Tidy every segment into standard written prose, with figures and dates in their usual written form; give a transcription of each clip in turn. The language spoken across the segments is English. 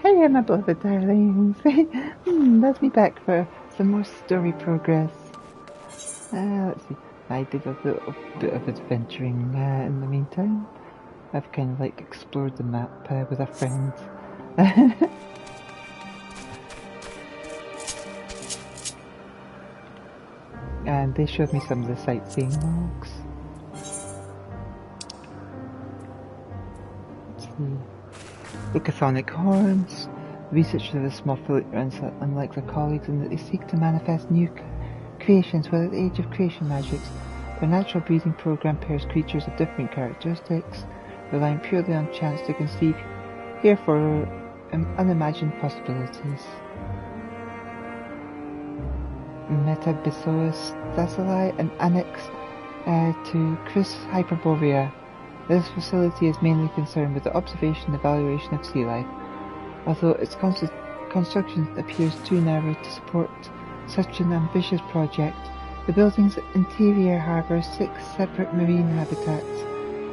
Hey, my beloved darlings. That's me back for some more story progress. Let's see. I did a little bit of adventuring in the meantime. I've kind of like explored the map with a friend. And they showed me some of the sightseeing logs. Let's see. Lucasonic horns. Researchers of a small fleet runs unlike their colleagues in that they seek to manifest new creations with the age of creation magics. Their natural breeding program pairs creatures of different characteristics, relying purely on chance to conceive, therefore unimagined possibilities. Metabisois Thessali, an annex to Chris Hyperborea. This facility is mainly concerned with the observation and evaluation of sea life, although its construction appears too narrow to support such an ambitious project. The building's interior harbours 6 separate marine habitats,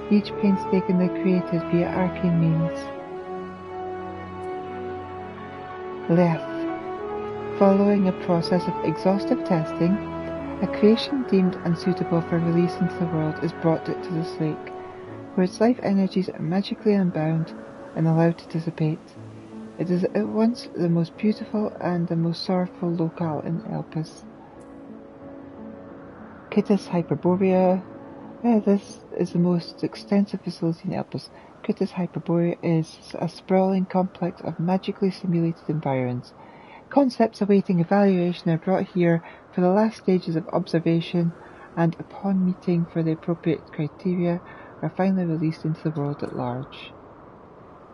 each painstakingly created via arcane means. Leth. Following a process of exhaustive testing, a creation deemed unsuitable for release into the world is brought to this lake, where its life energies are magically unbound and allowed to dissipate. It is at once the most beautiful and the most sorrowful locale in Elpis. Kittis Hyperborea. This is the most extensive facility in Elpis. Kittis Hyperborea is a sprawling complex of magically simulated environs. Concepts awaiting evaluation are brought here for the last stages of observation, and upon meeting for the appropriate criteria, are finally released into the world at large.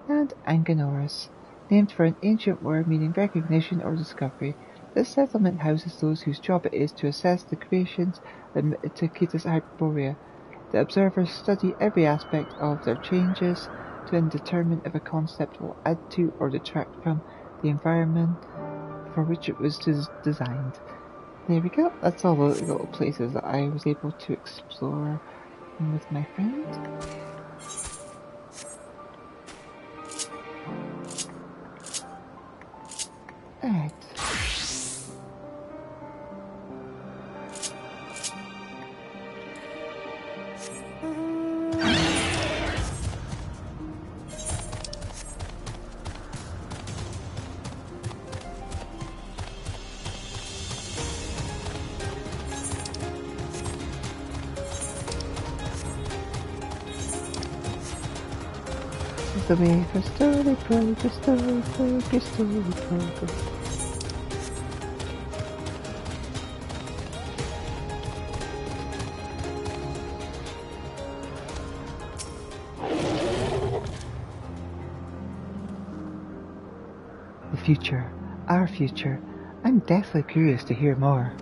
And Anganoris, named for an ancient word meaning recognition or discovery. This settlement houses those whose job it is to assess the creations admitted to Kittis Hyperborea. The observers study every aspect of their changes to then determine if a concept will add to or detract from the environment for which it was designed. There we go. That's all the little places that I was able to explore with my friend. Alright. The way for story progress, story progress, story progress. The future, our future. I'm deathly curious to hear more.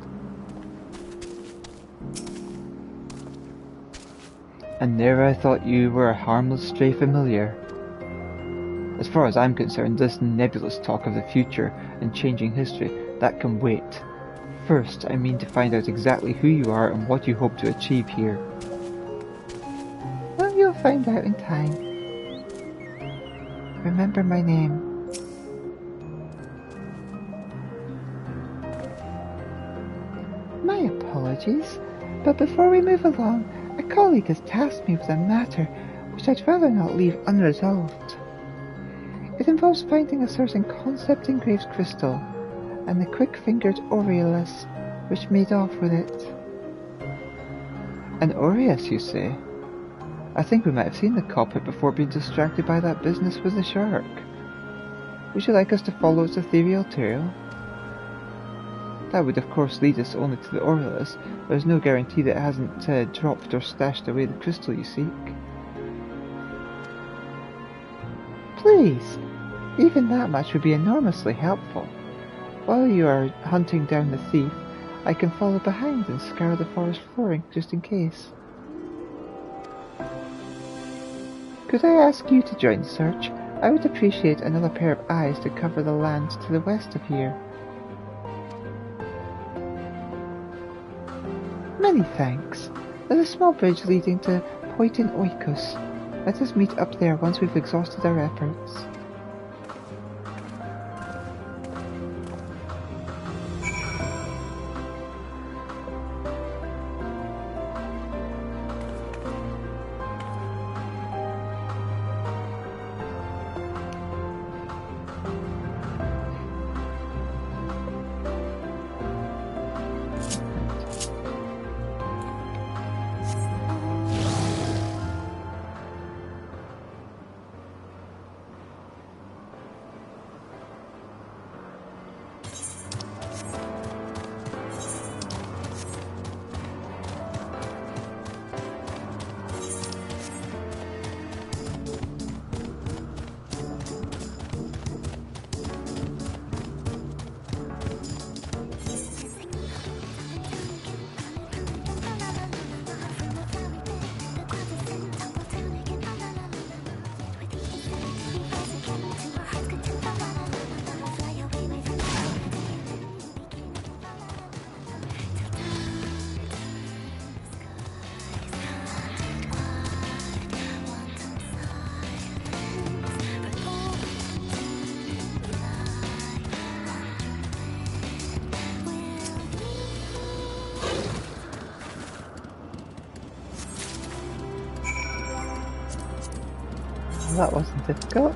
And there I thought you were a harmless stray familiar. As far as I'm concerned, this nebulous talk of the future and changing history, that can wait. First, I mean to find out exactly who you are and what you hope to achieve here. Well, you'll find out in time. Remember my name. My apologies, but before we move along, a colleague has tasked me with a matter which I'd rather not leave unresolved. It involves finding a certain concept engraved crystal, and the quick-fingered Aureolus which made off with it. An Aureus, you say? I think we might have seen the culprit before being distracted by that business with the shark. Would you like us to follow its ethereal trail? That would of course lead us only to the Aureolus. There's no guarantee that it hasn't dropped or stashed away the crystal you seek. Please! Even that much would be enormously helpful. While you are hunting down the thief, I can follow behind and scour the forest flooring, just in case. Could I ask you to join the search? I would appreciate another pair of eyes to cover the land to the west of here. Many thanks. There's a small bridge leading to Poitin Oikos. Let us meet up there once we've exhausted our efforts. That wasn't difficult.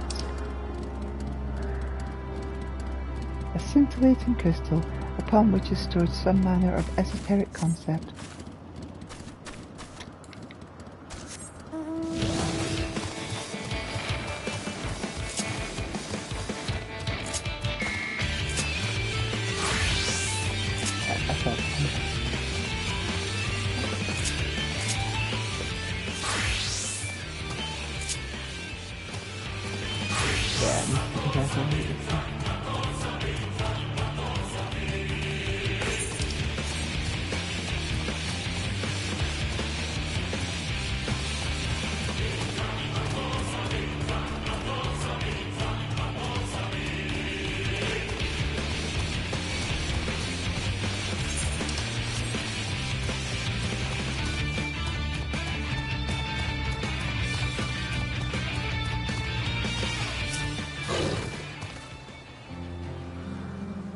A scintillating crystal upon which is stored some manner of esoteric concept.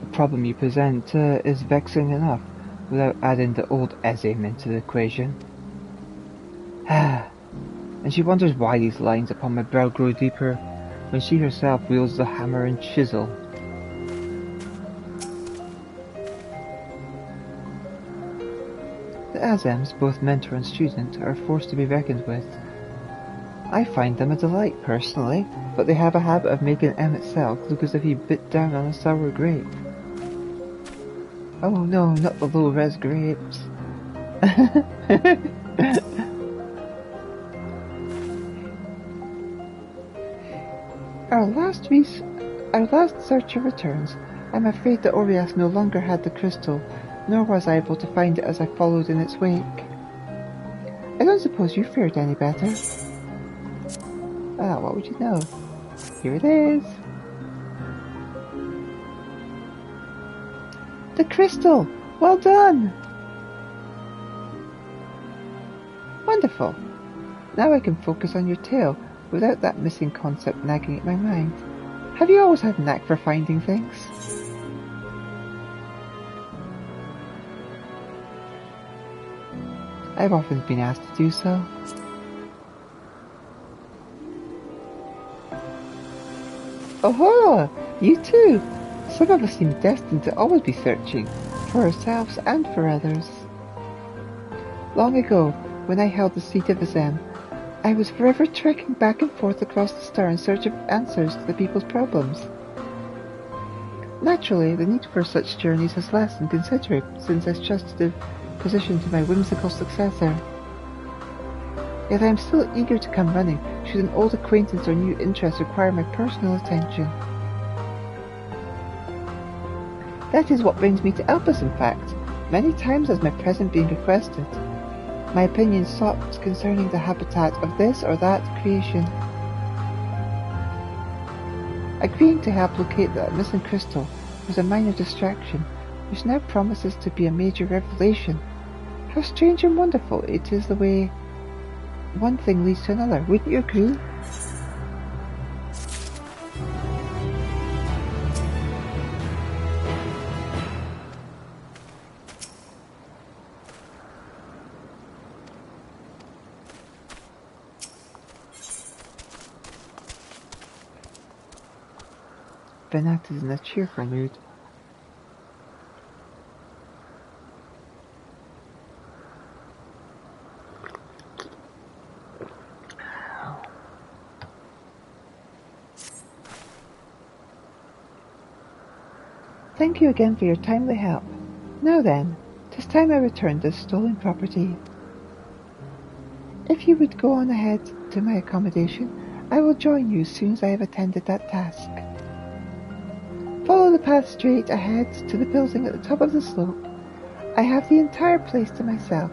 The problem you present is vexing enough, without adding the old ism into the equation. And she wonders why these lines upon my brow grow deeper, when she herself wields the hammer and chisel. The Azems, both mentor and student, are a force to be reckoned with. I find them a delight, personally, but they have a habit of making Emmett Selk look as if he bit down on a sour grape. Oh no, not the low-res grapes. Our last searcher returns. I'm afraid that Orias no longer had the crystal, nor was I able to find it as I followed in its wake. I don't suppose you fared any better. Ah, what would you know? Here it is. The crystal! Well done! Wonderful. Now I can focus on your tale without that missing concept nagging at my mind. Have you always had a knack for finding things? I've often been asked to do so. Oh, you too! Some of us seem destined to always be searching, for ourselves and for others. Long ago, when I held the seat of Azem, I was forever trekking back and forth across the star in search of answers to the people's problems. Naturally, the need for such journeys has lessened considerably since I trusted the position to my whimsical successor. Yet I am still eager to come running should an old acquaintance or new interest require my personal attention. That is what brings me to Elpis, in fact. Many times has my presence been requested, my opinion sought concerning the habitat of this or that creation. Agreeing to help locate that missing crystal was a minor distraction, which now promises to be a major revelation. How strange and wonderful it is the way one thing leads to another, wouldn't you agree? Bennett is in a cheerful mood. Thank you again for your timely help. Now then, 'tis time I returned this stolen property. If you would go on ahead to my accommodation, I will join you as soon as I have attended that task. Follow the path straight ahead to the building at the top of the slope. I have the entire place to myself,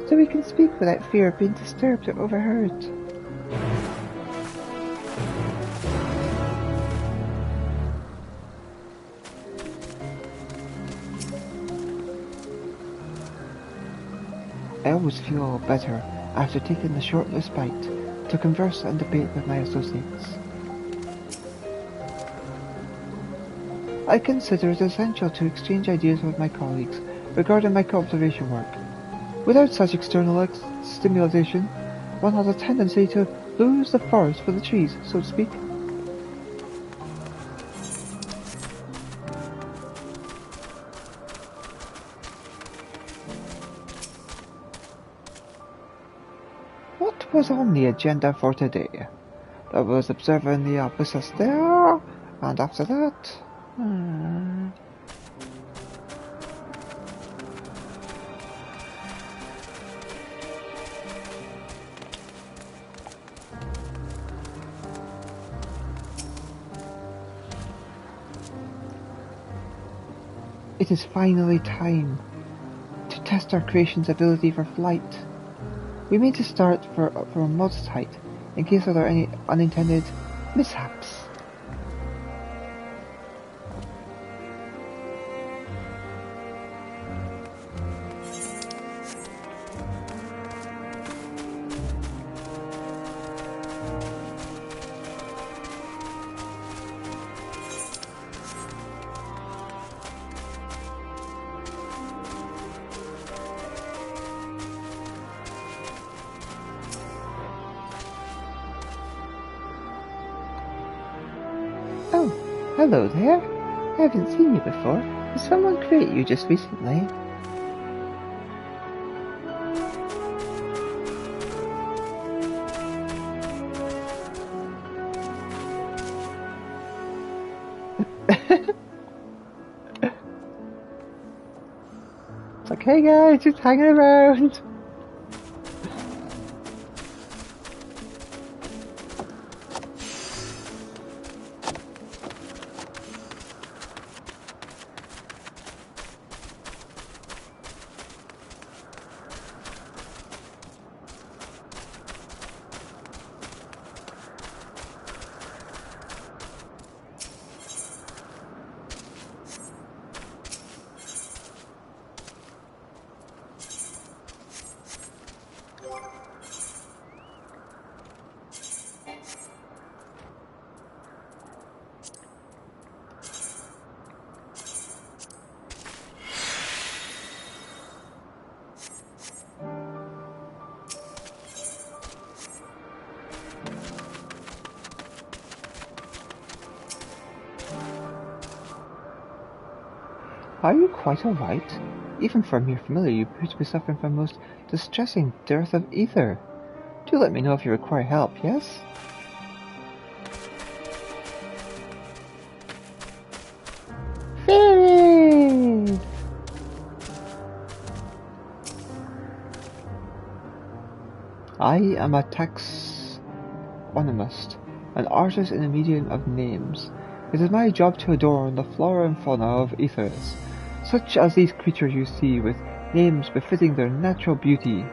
so we can speak without fear of being disturbed or overheard. I always feel all better after taking the short respite to converse and debate with my associates. I consider it essential to exchange ideas with my colleagues regarding my observation work. Without such external stimulation, one has a tendency to lose the forest for the trees, so to speak. What was on the agenda for today? There was observing the opposites there, and after that... It is finally time to test our creation's ability for flight. We mean to start from a modest height, in case there are any unintended mishaps. Oh, hello there. I haven't seen you before. Did someone create you just recently? It's like, hey guys, just hanging around. Are you quite alright? Even for a mere familiar, you appear to be suffering from a most distressing dearth of ether. Do let me know if you require help, yes? Fairies! I am a taxonomist, an artist in the medium of names. It is my job to adorn the flora and fauna of ethers, such as these creatures you see, with names befitting their natural beauty.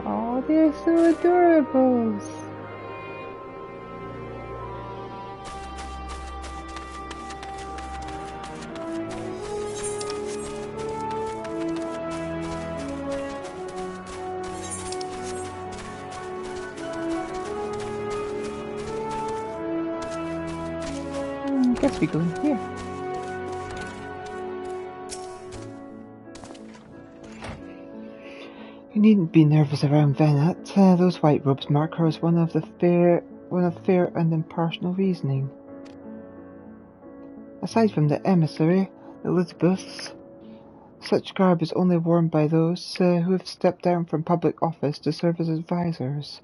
Oh, they're so adorable. Guess we go in here. You needn't be nervous around Venet. Those white robes mark her as one of fair and impartial reasoning. Aside from the emissary, Elizabeth's, such garb is only worn by those who have stepped down from public office to serve as advisors.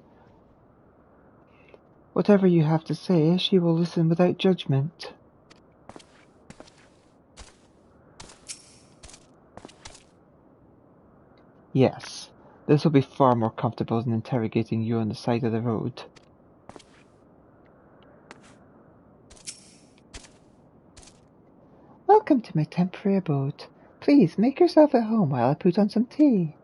Whatever you have to say, she will listen without judgment. Yes, this will be far more comfortable than interrogating you on the side of the road. Welcome to my temporary abode. Please, make yourself at home while I put on some tea.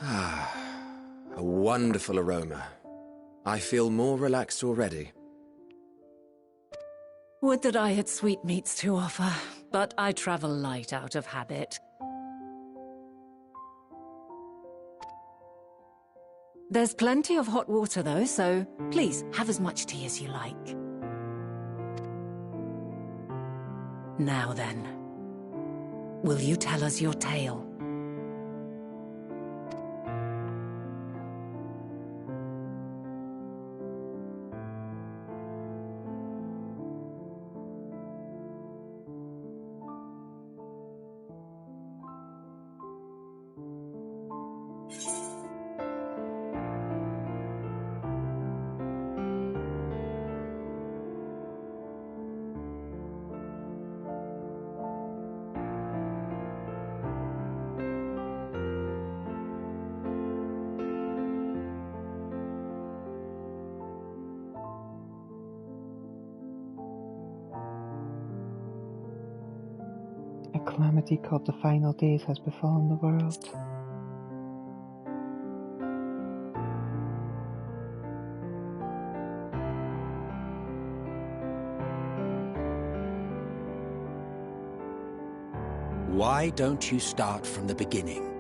A wonderful aroma. I feel more relaxed already. Would that I had sweetmeats to offer, but I travel light out of habit. There's plenty of hot water though, so please have as much tea as you like. Now then, will you tell us your tale? A calamity called the Final Days has befallen the world. Why don't you start from the beginning?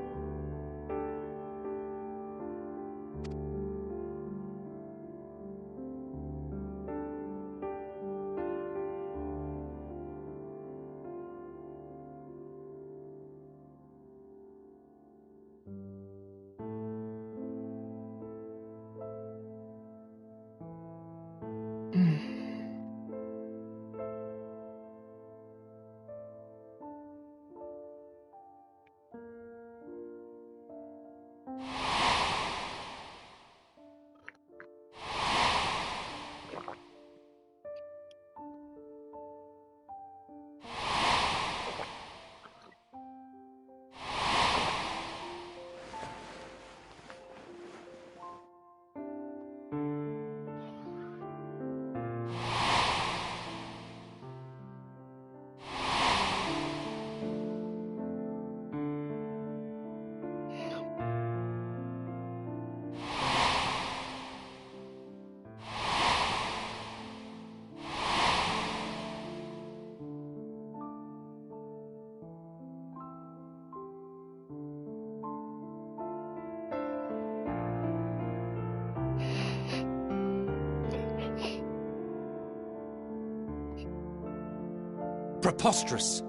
Preposterous!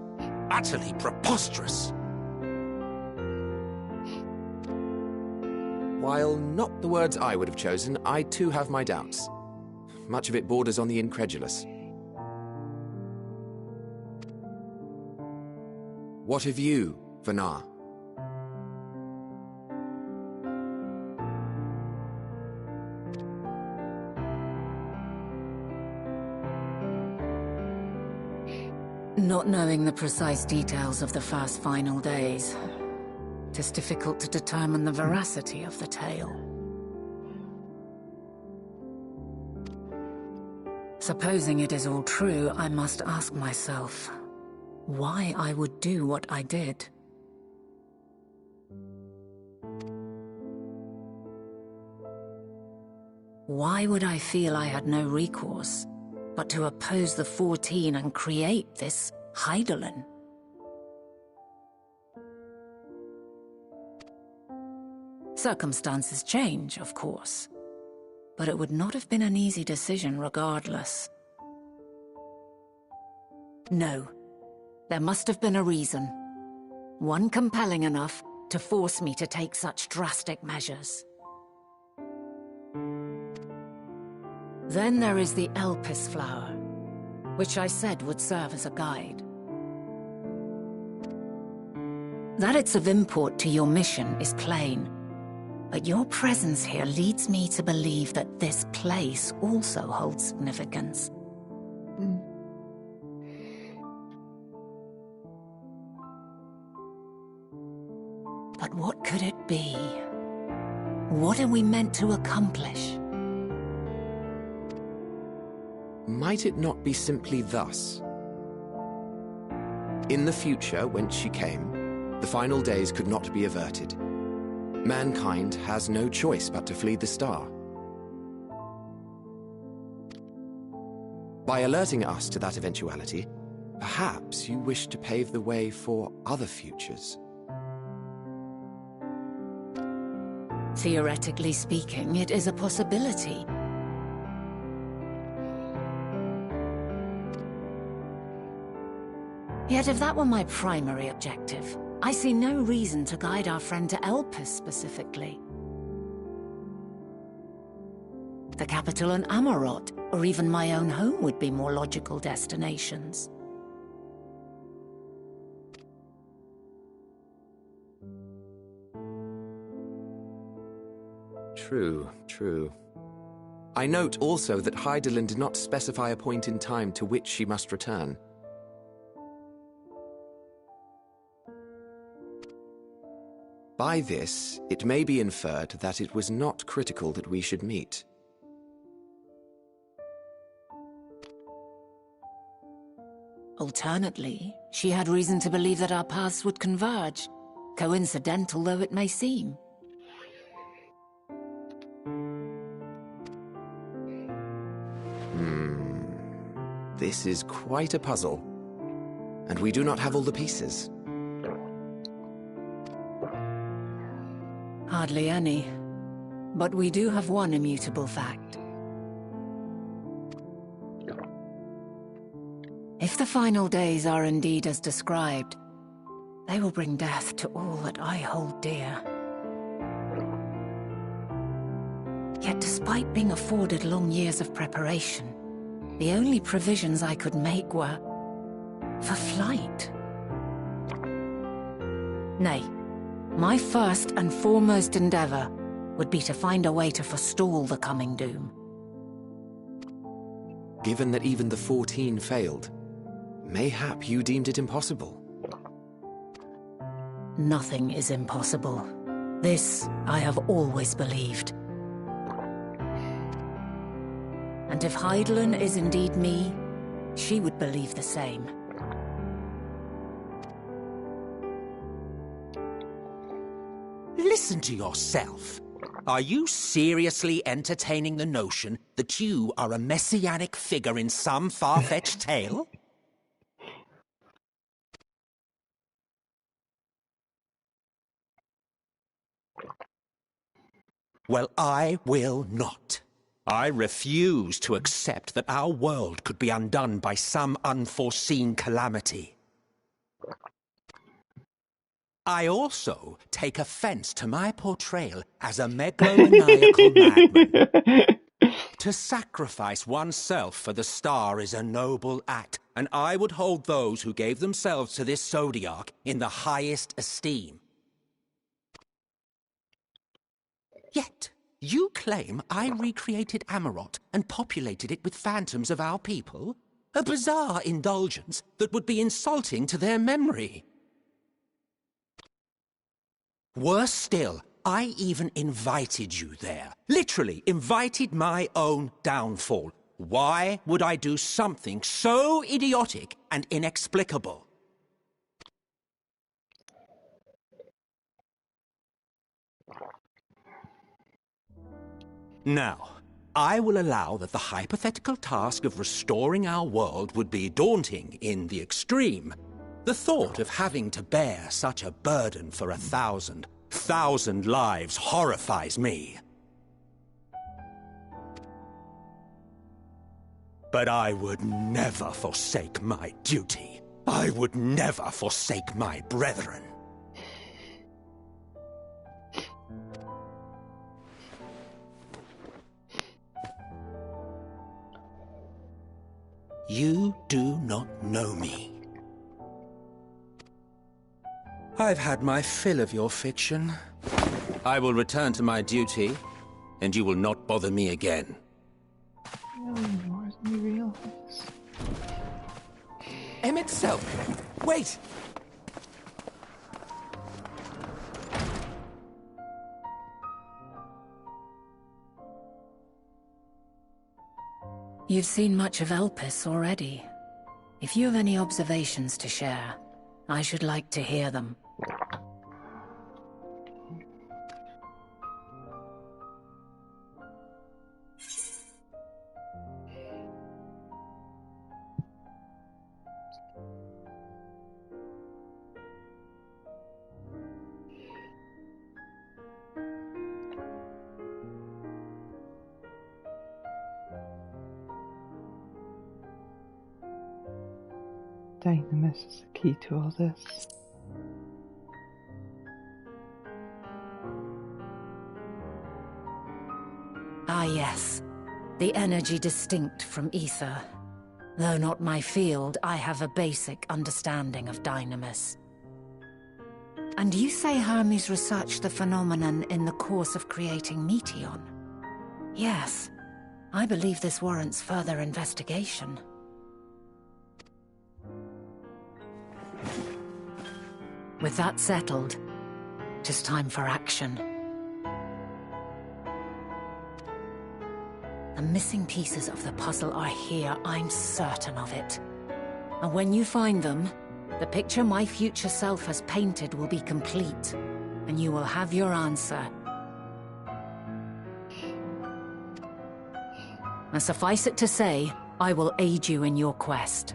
Utterly preposterous! While not the words I would have chosen, I too have my doubts. Much of it borders on the incredulous. What of you, Vanar? Not knowing the precise details of the first final days, it is difficult to determine the veracity of the tale. Supposing it is all true, I must ask myself why I would do what I did. Why would I feel I had no recourse but to oppose the 14 and create this Heidelin? Circumstances change, of course, but it would not have been an easy decision regardless. No, there must have been a reason. One compelling enough to force me to take such drastic measures. Then there is the Elpis flower, which I said would serve as a guide. That it's of import to your mission is plain, but your presence here leads me to believe that this place also holds significance. But what could it be? What are we meant to accomplish? Might it not be simply thus? In the future, whence she came, the final days could not be averted. Mankind has no choice but to flee the star. By alerting us to that eventuality, perhaps you wish to pave the way for other futures. Theoretically speaking, it is a possibility. Yet if that were my primary objective, I see no reason to guide our friend to Elpis specifically. The capital and Amarot, or even my own home would be more logical destinations. True, true. I note also that Hydaelyn did not specify a point in time to which she must return. By this, it may be inferred that it was not critical that we should meet. Alternately, she had reason to believe that our paths would converge, coincidental though it may seem. This is quite a puzzle, and we do not have all the pieces. Hardly any. But we do have one immutable fact. If the final days are indeed as described, they will bring death to all that I hold dear. Yet despite being afforded long years of preparation, the only provisions I could make were for flight. Nay, my first and foremost endeavor would be to find a way to forestall the coming doom. Given that even the 14 failed, mayhap you deemed it impossible. Nothing is impossible. This I have always believed. And if Hydaelyn is indeed me, she would believe the same. Listen to yourself. Are you seriously entertaining the notion that you are a messianic figure in some far-fetched tale? Well, I will not. I refuse to accept that our world could be undone by some unforeseen calamity. I also take offense to my portrayal as a megalomaniacal madman. To sacrifice oneself for the star is a noble act, and I would hold those who gave themselves to this zodiac in the highest esteem. Yet, you claim I recreated Amarot and populated it with phantoms of our people? A bizarre indulgence that would be insulting to their memory. Worse still, I even invited you there. Literally invited my own downfall. Why would I do something so idiotic and inexplicable? Now, I will allow that the hypothetical task of restoring our world would be daunting in the extreme. The thought of having to bear such a burden for 1,000 lives horrifies me. But I would never forsake my duty. I would never forsake my brethren. You do not know me. I've had my fill of your fiction. I will return to my duty, and you will not bother me again. Really more than you realize. Emet-Selch! Wait! You've seen much of Elpis already. If you have any observations to share, I should like to hear them. Dynamis is the key to all this. Ah yes, the energy distinct from ether. Though not my field, I have a basic understanding of Dynamis. And you say Hermes researched the phenomenon in the course of creating Meteon? Yes, I believe this warrants further investigation. With that settled, 'tis time for action. The missing pieces of the puzzle are here, I'm certain of it. And when you find them, the picture my future self has painted will be complete, and you will have your answer. And suffice it to say, I will aid you in your quest.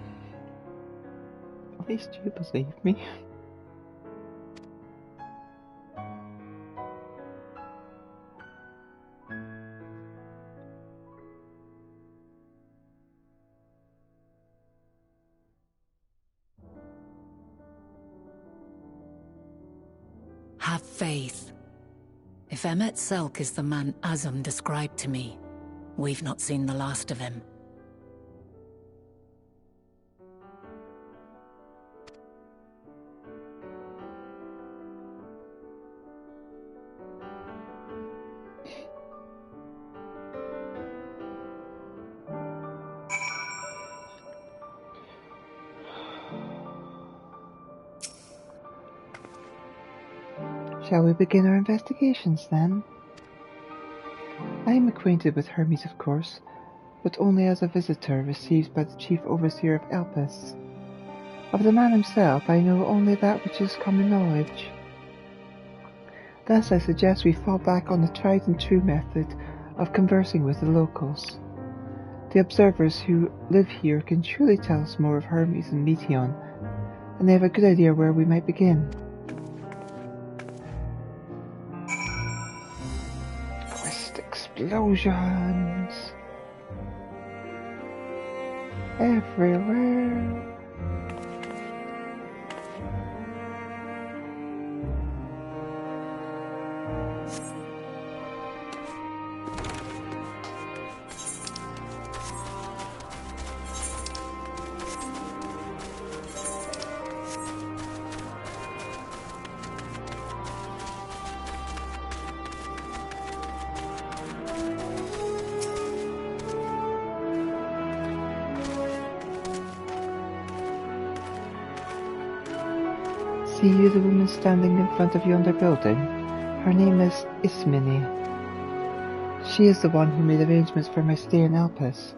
At least you believe me. Have faith. If Emmet Selk is the man Azum described to me, we've not seen the last of him. Shall we begin our investigations then? I am acquainted with Hermes, of course, but only as a visitor received by the chief overseer of Elpis. Of the man himself I know only that which is common knowledge. Thus I suggest we fall back on the tried and true method of conversing with the locals. The observers who live here can surely tell us more of Hermes and Meteon, and they have a good idea where we might begin. Explosions everywhere. See you the woman standing in front of yonder building? Her name is Ismene. She is the one who made arrangements for my stay in Elpis,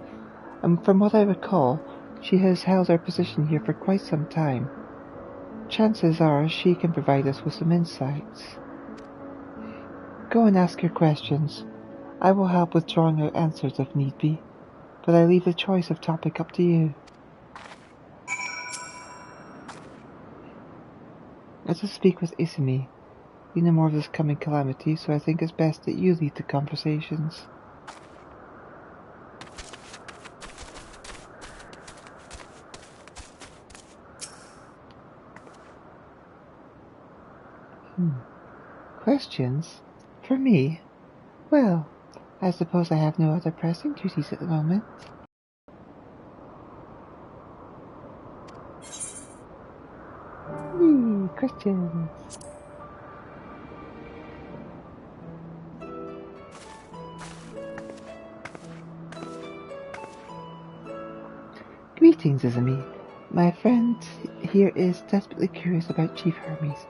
and from what I recall, she has held her position here for quite some time. Chances are she can provide us with some insights. Go and ask your questions. I will help with drawing out answers if need be, but I leave the choice of topic up to you. Let us speak with Ismene. You know more of this coming calamity, so I think it's best that you lead the conversations. Questions? For me? Well, I suppose I have no other pressing duties at the moment. Questions. Greetings, Izumi. My friend here is desperately curious about Chief Hermes,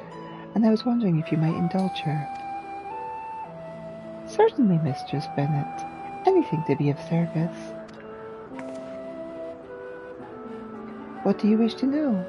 and I was wondering if you might indulge her. Certainly, Mistress Bennett. Anything to be of service. What do you wish to know?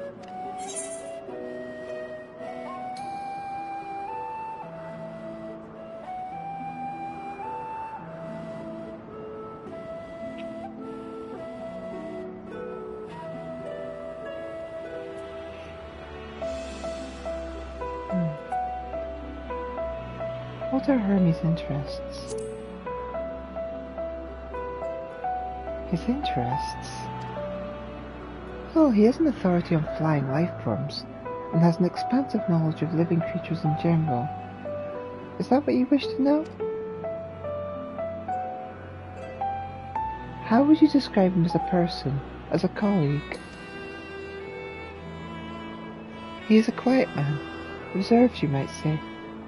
What are Hermes' interests? His interests? Well, he is an authority on flying life forms, and has an expansive knowledge of living creatures in general. Is that what you wish to know? How would you describe him as a person, as a colleague? He is a quiet man, reserved you might say,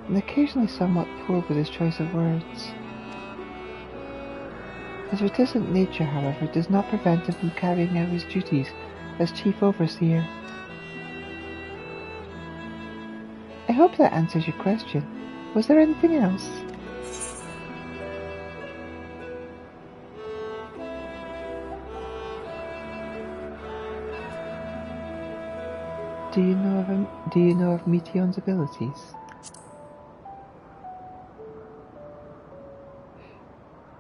and occasionally somewhat poor with his choice of words. His reticent nature, however, does not prevent him from carrying out his duties as Chief Overseer. I hope that answers your question. Was there anything else? Do you know of Meteon's abilities?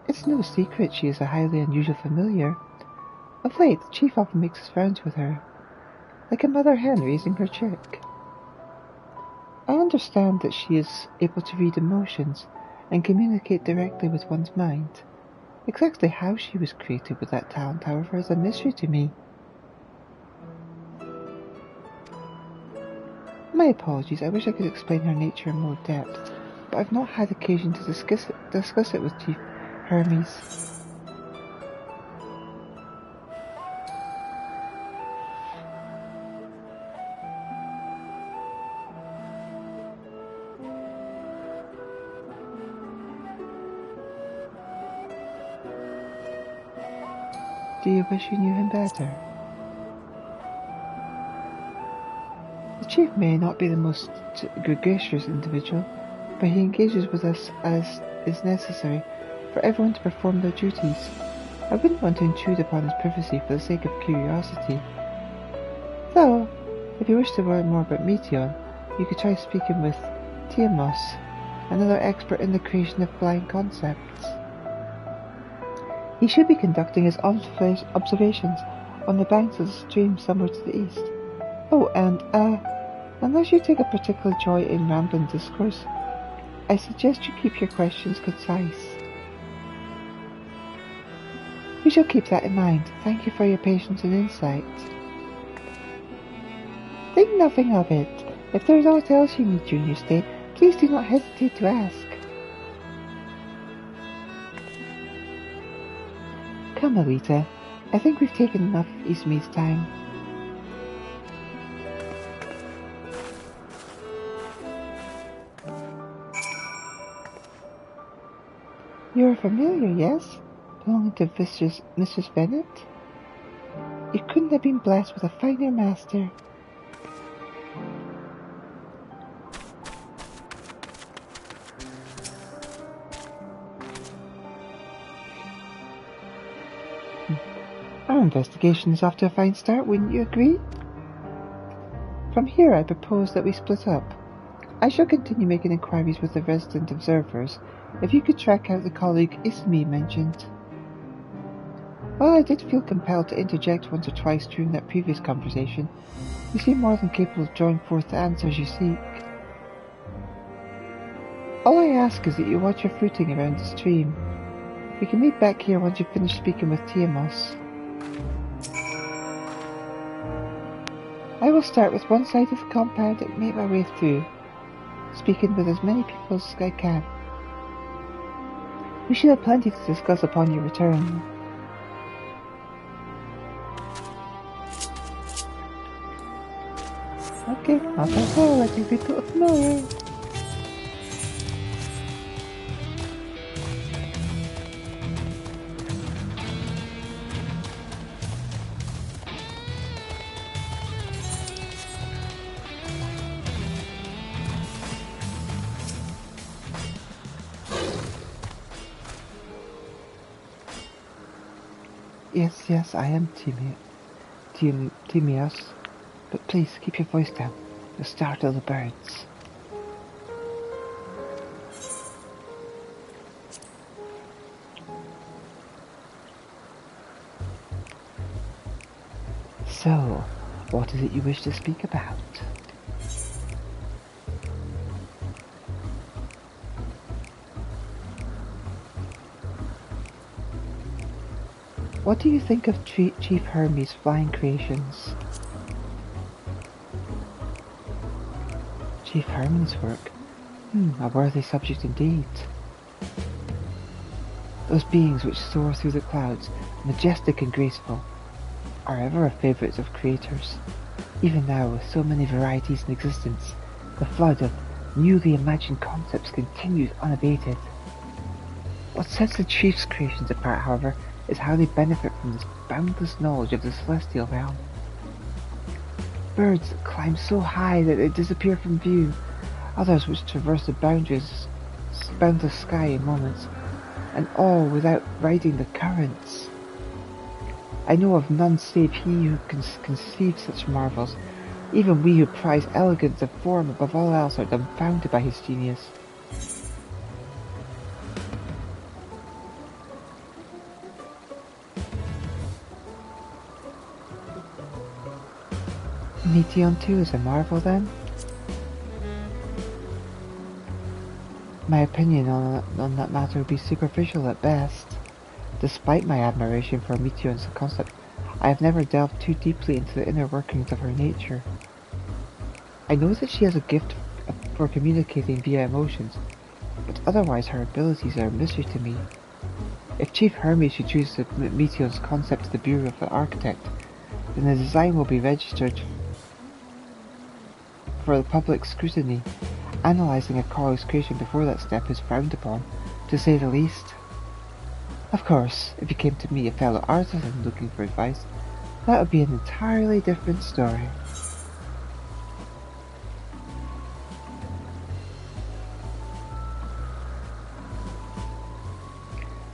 It's no secret she is a highly unusual familiar. Of late, the Chief often makes us friends with her, like a mother hen raising her chick. I understand that she is able to read emotions and communicate directly with one's mind. Exactly how she was created with that talent, however, is a mystery to me. My apologies, I wish I could explain her nature in more depth, but I've not had occasion to discuss it with Chief Hermes. Do you wish you knew him better? The Chief may not be the most gregarious individual, but he engages with us as is necessary for everyone to perform their duties. I wouldn't want to intrude upon his privacy for the sake of curiosity. Though, if you wish to learn more about Meteon, you could try speaking with Tiamos, another expert in the creation of flying concepts. He should be conducting his observations on the banks of the stream somewhere to the east. Oh, and, unless you take a particular joy in rambling discourse, I suggest you keep your questions concise. We shall keep that in mind. Thank you for your patience and insight. Think nothing of it. If there is aught else you need during your stay, please do not hesitate to ask. Come, Elita. I think we've taken enough of Ismi's time. You're a familiar, yes? Belonging to Mrs. Bennett? You couldn't have been blessed with a finer master. Our investigation is off to a fine start, wouldn't you agree? From here I propose that we split up. I shall continue making inquiries with the resident observers, if you could track out the colleague Ismi mentioned. While I did feel compelled to interject once or twice during that previous conversation, you seem more than capable of drawing forth the answers you seek. All I ask is that you watch your footing around the stream. We can meet back here once you've finished speaking with Tiamos. I will start with one side of the compound and make my way through, speaking with as many people as I can. We should have plenty to discuss upon your return. Okay, not at all, I think we got familiar. Yes, I am Timios, but please keep your voice down. You'll startle the birds. So, what is it you wish to speak about? What do you think of Chief Hermes' flying creations? Chief Hermes' work? A worthy subject indeed. Those beings which soar through the clouds, majestic and graceful, are ever a favourite of creators. Even now, with so many varieties in existence, the flood of newly imagined concepts continues unabated. What sets the Chief's creations apart, however, is how they benefit from this boundless knowledge of the celestial realm. Birds climb so high that they disappear from view, others which traverse the boundless sky in moments, and all without riding the currents. I know of none save he who can conceive such marvels. Even we who prize elegance of form above all else are dumbfounded by his genius. Meteon too is a marvel then? My opinion on that matter would be superficial at best. Despite my admiration for Meteon's concept, I have never delved too deeply into the inner workings of her nature. I know that she has a gift for communicating via emotions, but otherwise her abilities are a mystery to me. If Chief Hermes should choose to submit Meteon's concept to the Bureau of the Architect, then the design will be registered for the public scrutiny. Analysing a colleague's creation before that step is frowned upon, to say the least. Of course, if you came to me, a fellow artisan, looking for advice, that would be an entirely different story.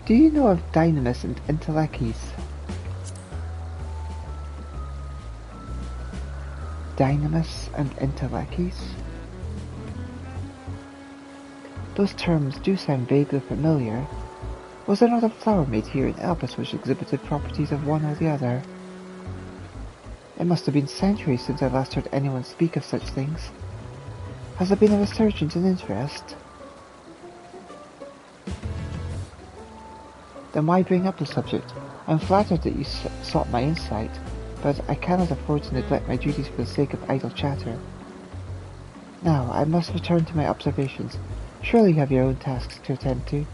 Do you know of Dynamis and Entelekes? Dynamis and Entelekes? Those terms do sound vaguely familiar. Was there not a flower made here in Elpis which exhibited properties of one or the other? It must have been centuries since I last heard anyone speak of such things. Has there been a resurgence in interest? Then why bring up the subject? I am flattered that you sought my insight, but I cannot afford to neglect my duties for the sake of idle chatter. Now, I must return to my observations. Surely you have your own tasks to attend to.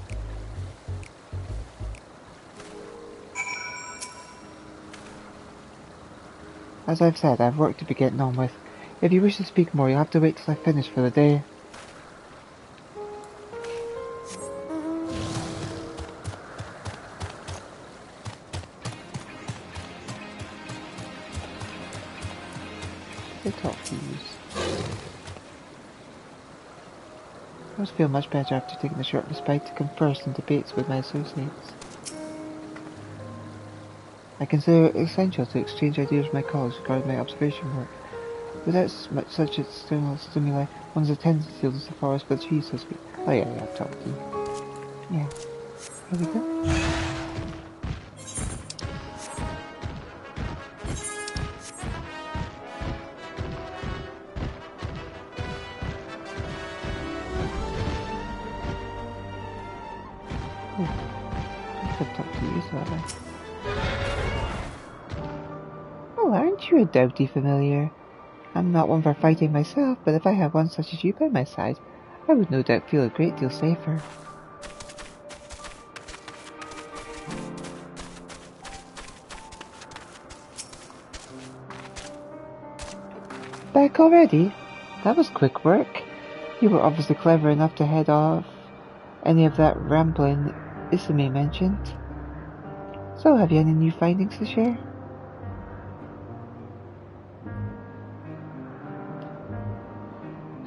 As I've said, I have work to be getting on with. If you wish to speak more, you'll have to wait till I finish for the day. They talk to you. I always feel much better after taking a short respite to converse and debates with my associates. I consider it essential to exchange ideas with my colleagues regarding my observation work. Without such external stimuli, one's tendency to lose the forest for the trees, so to speak. Oh yeah, I've talked to you. Yeah. Here we go. I've talked to you, so have I? Well, aren't you a doughty familiar? I'm not one for fighting myself, but if I had one such as you by my side, I would no doubt feel a great deal safer. Back already? That was quick work. You were obviously clever enough to head off any of that rambling Isame mentioned. So, have you any new findings to share?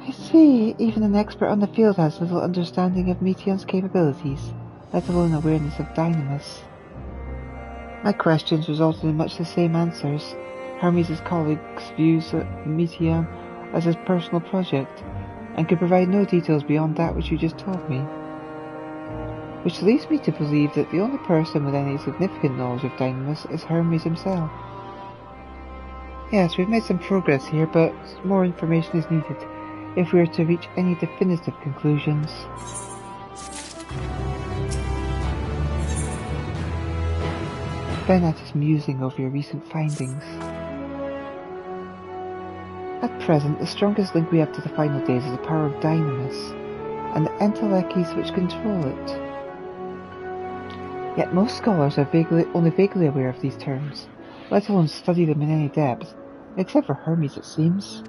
I see, even an expert on the field has little understanding of Meteon's capabilities, let alone awareness of Dynamis. My questions resulted in much the same answers. Hermes' colleagues views Meteon as his personal project, and could provide no details beyond that which you just told me. Which leads me to believe that the only person with any significant knowledge of Dynamis is Hermes himself. Yes, we've made some progress here, but more information is needed if we are to reach any definitive conclusions. Bennett is musing over your recent findings. At present, the strongest link we have to the final days is the power of Dynamis, and the entelechies which control it. Yet most scholars are only vaguely aware of these terms, let alone study them in any depth, except for Hermes, it seems.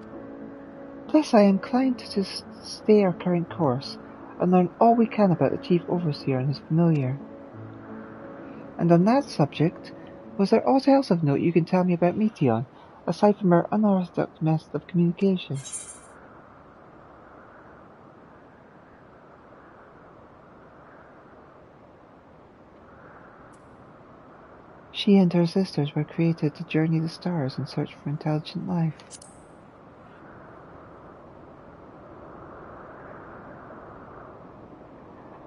Thus I am inclined to stay our current course, and learn all we can about the Chief Overseer and his familiar. And on that subject, was there aught else of note you can tell me about Meteon, aside from our unorthodox method of communication? She and her sisters were created to journey the stars in search for intelligent life.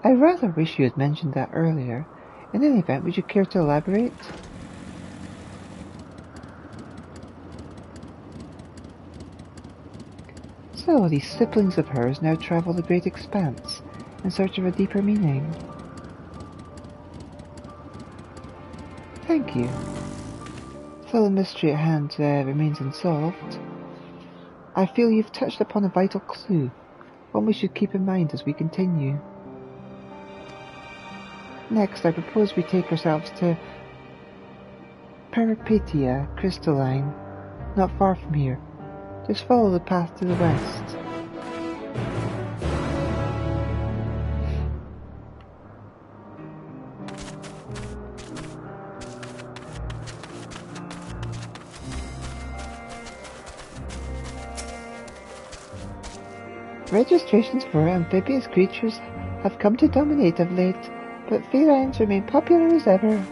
I rather wish you had mentioned that earlier. In any event, would you care to elaborate? So, these siblings of hers now travel the great expanse, in search of a deeper meaning. Thank you. Though the mystery at hand remains unsolved, I feel you've touched upon a vital clue, one we should keep in mind as we continue. Next, I propose we take ourselves to Peripetia Crystalline, not far from here. Just follow the path to the west. Registrations for amphibious creatures have come to dominate of late, but felines remain popular as ever.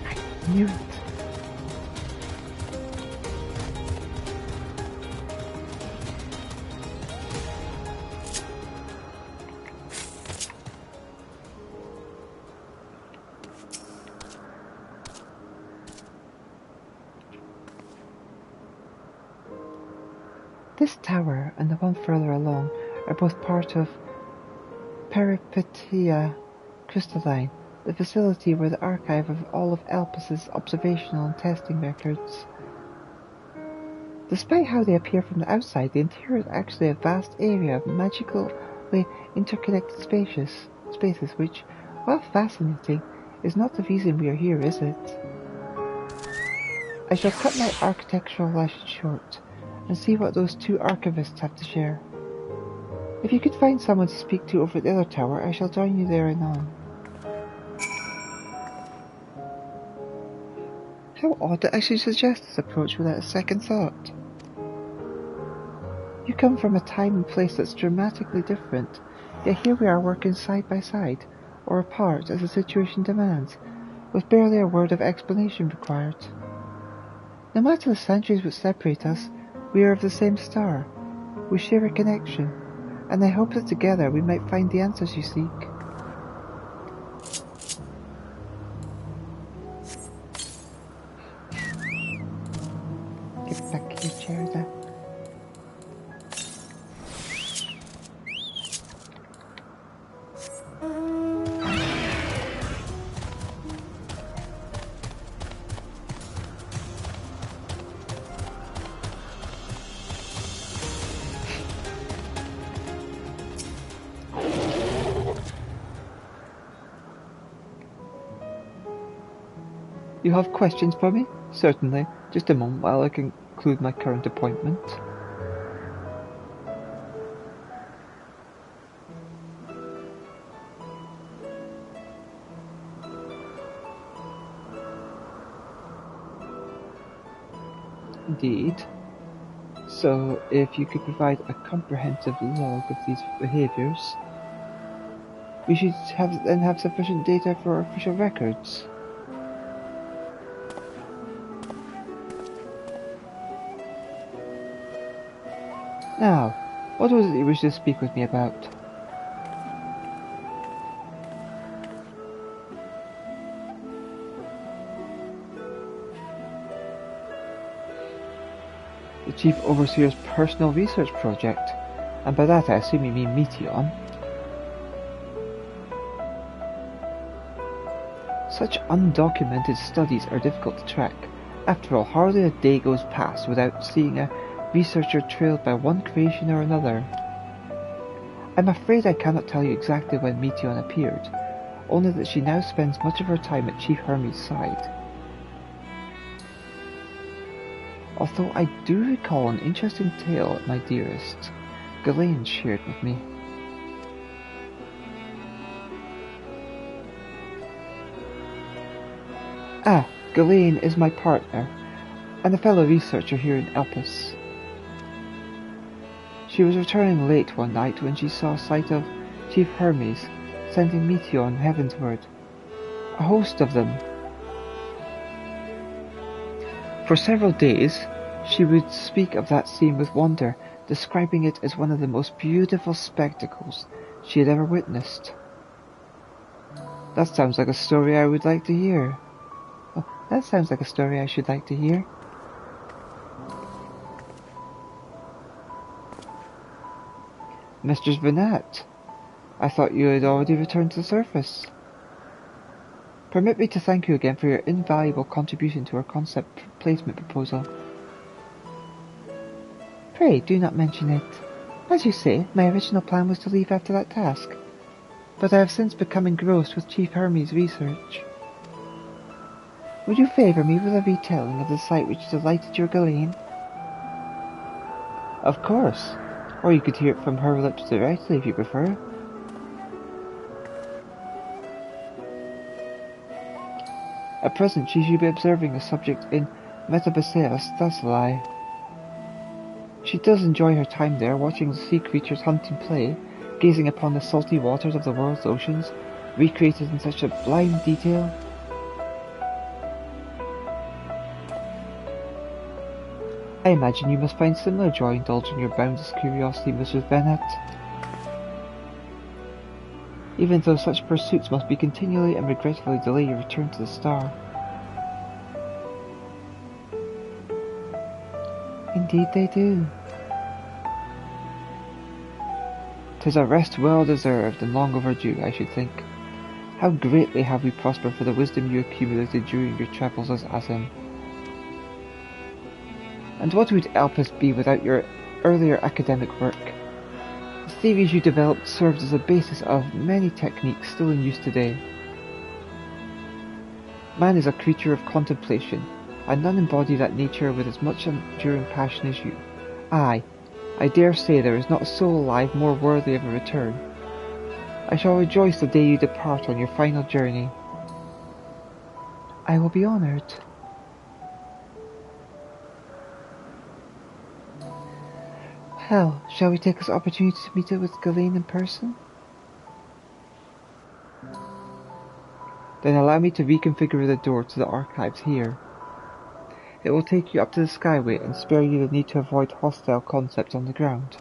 I knew it. This tower and the one further along are both part of Peripetia Crystalline, the facility where the archive of all of Elpis's observational and testing records. Despite how they appear from the outside, the interior is actually a vast area of magically interconnected spaces which, while fascinating, is not the reason we are here, is it? I shall cut my architectural lesson short and see what those two archivists have to share. If you could find someone to speak to over at the other tower, I shall join you there anon. How odd that I should suggest this approach without a second thought. You come from a time and place that's dramatically different, yet here we are working side by side, or apart as the situation demands, with barely a word of explanation required. No matter the centuries which separate us, we are of the same star. We share a connection, and I hope that together we might find the answers you seek. Get back your chair there. You have questions for me? Certainly. Just a moment while I conclude my current appointment. Indeed. So, if you could provide a comprehensive log of these behaviours, we should have sufficient data for official records. Now, what was it you wished to speak with me about? Chief Overseer's personal research project, and by that I assume you mean Meteon. Such undocumented studies are difficult to track. After all, hardly a day goes past without seeing a researcher trailed by one creation or another. I'm afraid I cannot tell you exactly when Meteon appeared, only that she now spends much of her time at Chief Hermes' side. Although I do recall an interesting tale my dearest Ghislaine shared with me. Ah, Ghislaine is my partner, and a fellow researcher here in Elpis. She was returning late one night when she saw sight of Chief Hermes sending Meteon heavensward. A host of them. For several days, she would speak of that scene with wonder, describing it as one of the most beautiful spectacles she had ever witnessed. That sounds like a story I would like to hear. Oh, that sounds like a story I should like to hear. Mistress Vanat, I thought you had already returned to the surface. Permit me to thank you again for your invaluable contribution to our concept placement proposal. Pray do not mention it. As you say, my original plan was to leave after that task, but I have since become engrossed with Chief Hermes' research. Would you favour me with a retelling of the sight which delighted your Ghislaine? Of course, or you could hear it from her lips directly if you prefer. At present she should be observing a subject in Metabaseus Thessaly. She does enjoy her time there, watching the sea creatures hunt and play, gazing upon the salty waters of the world's oceans, recreated in such sublime detail. I imagine you must find similar joy indulging your boundless curiosity, Mrs. Bennett. Even though such pursuits must be continually and regretfully delay your return to the star. Indeed they do. 'Tis a rest well deserved and long overdue, I should think. How greatly have we prospered for the wisdom you accumulated during your travels as Asim. And what would Elpis be without your earlier academic work? The theories you developed served as a basis of many techniques still in use today. Man is a creature of contemplation, and none embody that nature with as much enduring passion as you. Aye, I dare say there is not a soul alive more worthy of a return. I shall rejoice the day you depart on your final journey. I will be honoured. Well, shall we take this opportunity to meet up with Ghislaine in person? Then allow me to reconfigure the door to the archives here. It will take you up to the Skyway and spare you the need to avoid hostile concepts on the ground.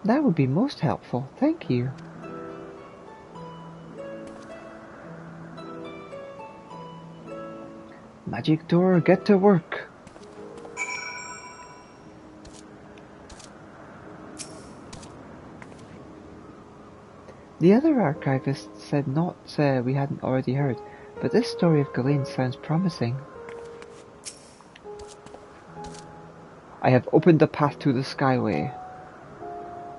That would be most helpful, thank you. Magic door, get to work! The other archivist said not we hadn't already heard, but this story of Ghislaine sounds promising. I have opened the path to the Skyway.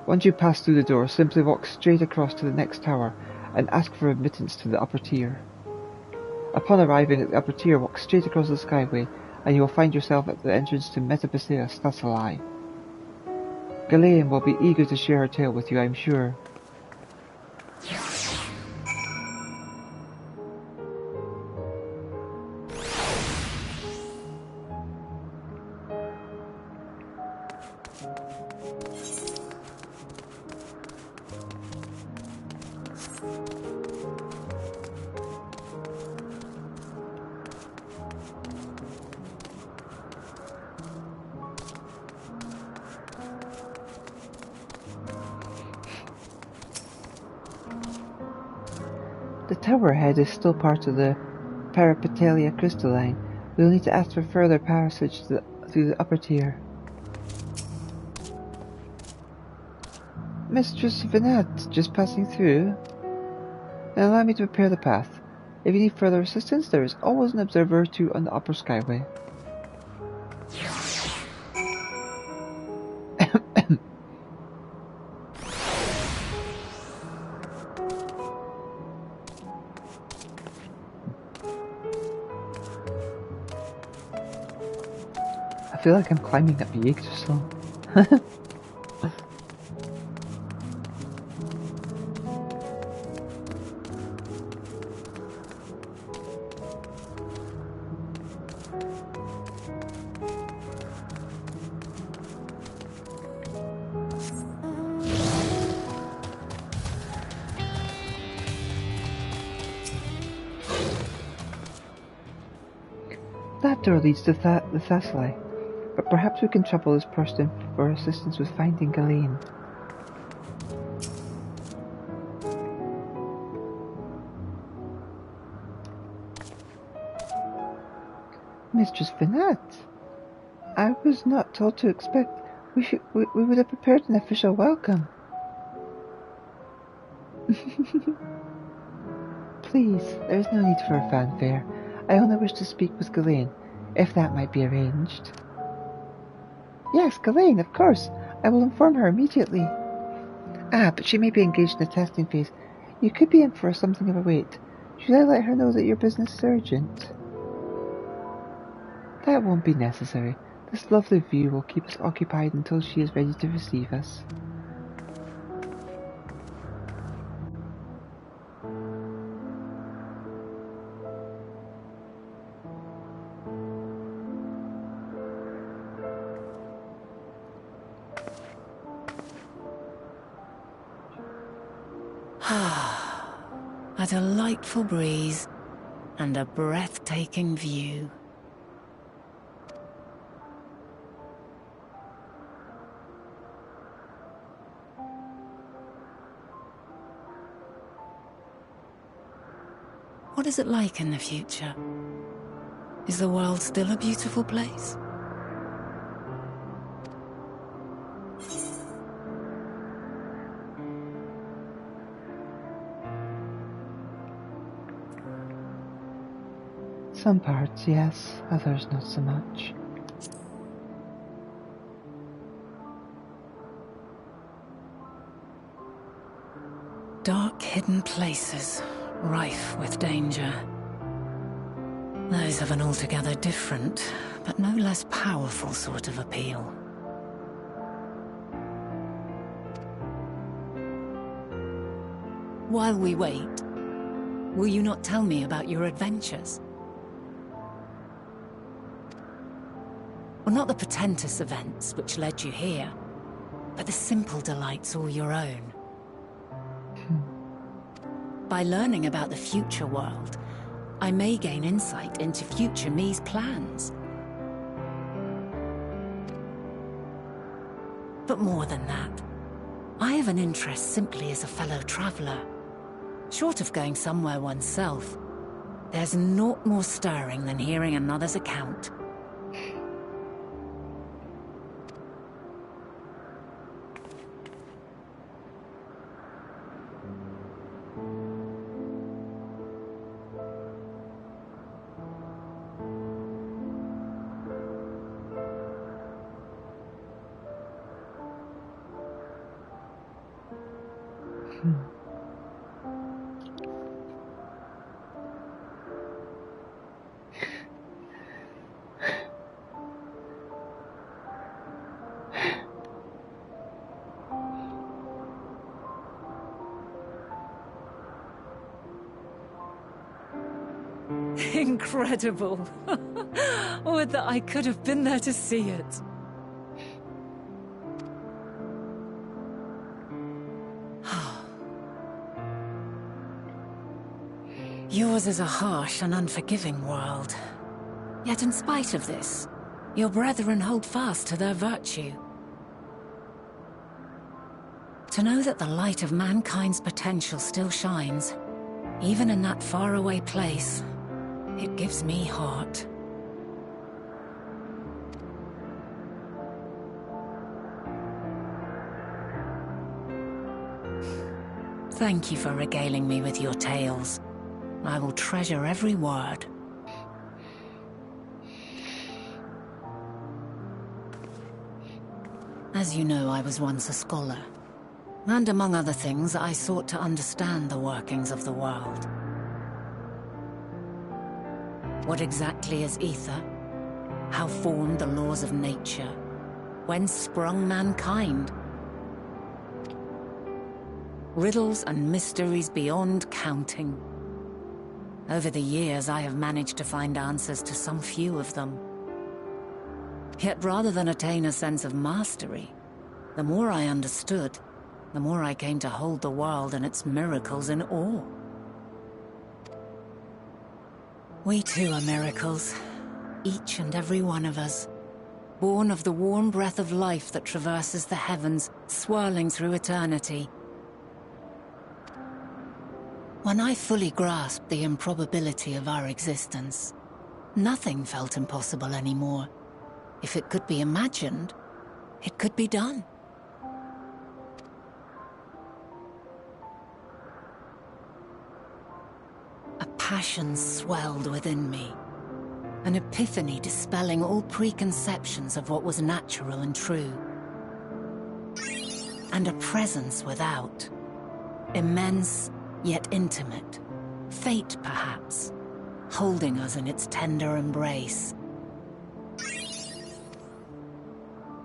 Once you pass through the door, simply walk straight across to the next tower and ask for admittance to the upper tier. Upon arriving at the upper tier, walk straight across the Skyway and you will find yourself at the entrance to Metabaseus Thessaly. Ghislaine will be eager to share her tale with you, I am sure. The tower head is still part of the Parapetalia crystalline. We'll need to ask for further passage through through the upper tier. Mistress Vinette, just passing through. Now allow me to prepare the path. If you need further assistance, there is always an observer or two on the upper skyway. I feel like I'm climbing up Yggdrasil. That door leads to the Thassaly, but perhaps we can trouble this person for assistance with finding Ghislaine. Mistress Vinette, I was not told to expect. We would have prepared an official welcome. Please, there is no need for a fanfare. I only wish to speak with Ghislaine, if that might be arranged. Yes, Ghislaine, of course. I will inform her immediately. Ah, but she may be engaged in the testing phase. You could be in for something of a wait. Should I let her know that your business is urgent? That won't be necessary. This lovely view will keep us occupied until she is ready to receive us. A delightful breeze and a breathtaking view. What is it like in the future? Is the world still a beautiful place? Some parts, yes, others not so much. Dark hidden places, rife with danger. Those have an altogether different, but no less powerful sort of appeal. While we wait, will you not tell me about your adventures? Well, not the portentous events which led you here, but the simple delights all your own. By learning about the future world, I may gain insight into future me's plans. But more than that, I have an interest simply as a fellow traveller. Short of going somewhere oneself, there's naught more stirring than hearing another's account. Incredible! Would that I could have been there to see it. Yours is a harsh and unforgiving world. Yet in spite of this, your brethren hold fast to their virtue. To know that the light of mankind's potential still shines, even in that faraway place, it gives me heart. Thank you for regaling me with your tales. I will treasure every word. As you know, I was once a scholar. And among other things, I sought to understand the workings of the world. What exactly is ether? How formed the laws of nature? Whence sprung mankind? Riddles and mysteries beyond counting. Over the years, I have managed to find answers to some few of them. Yet rather than attain a sense of mastery, the more I understood, the more I came to hold the world and its miracles in awe. We too are miracles, each and every one of us, born of the warm breath of life that traverses the heavens, swirling through eternity. When I fully grasped the improbability of our existence, nothing felt impossible anymore. If it could be imagined, it could be done. A passion swelled within me, an epiphany dispelling all preconceptions of what was natural and true. And a presence without, immense yet intimate, fate perhaps, holding us in its tender embrace.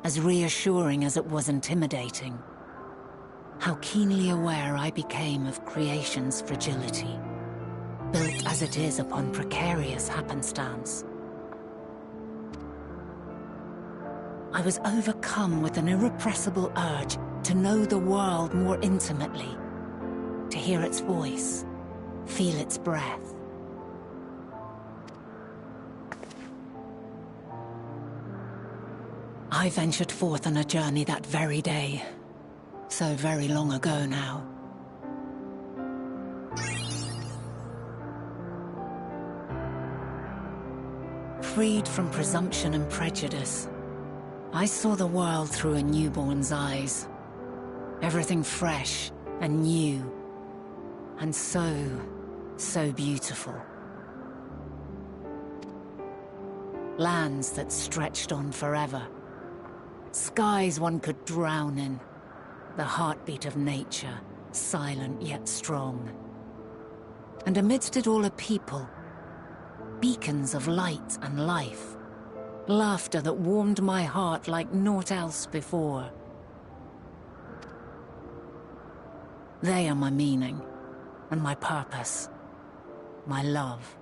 As reassuring as it was intimidating, how keenly aware I became of creation's fragility, built as it is upon precarious happenstance. I was overcome with an irrepressible urge to know the world more intimately, to hear its voice, feel its breath. I ventured forth on a journey that very day, so very long ago now. Freed from presumption and prejudice, I saw the world through a newborn's eyes. Everything fresh and new, and so beautiful. Lands that stretched on forever. Skies one could drown in. The heartbeat of nature, silent yet strong. And amidst it all a people, beacons of light and life. Laughter that warmed my heart like naught else before. They are my meaning, and my purpose, my love.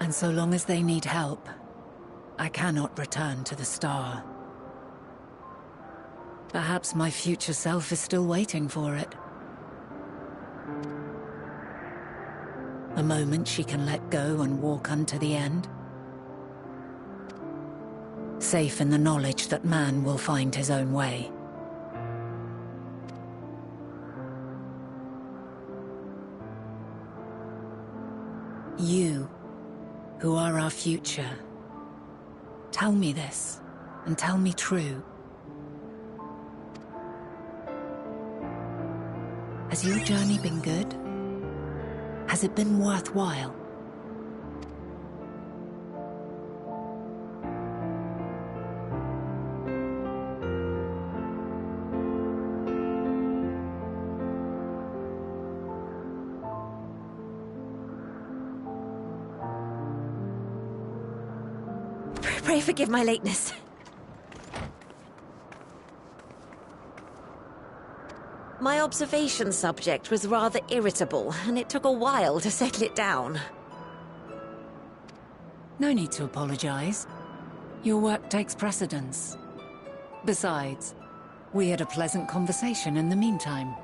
And so long as they need help, I cannot return to the star. Perhaps my future self is still waiting for it. A moment she can let go and walk unto the end. Safe in the knowledge that man will find his own way. You, who are our future, tell me this, and tell me true. Has your journey been good? Has it been worthwhile? Pray forgive my lateness. My observation subject was rather irritable, and it took a while to settle it down. No need to apologize. Your work takes precedence. Besides, we had a pleasant conversation in the meantime.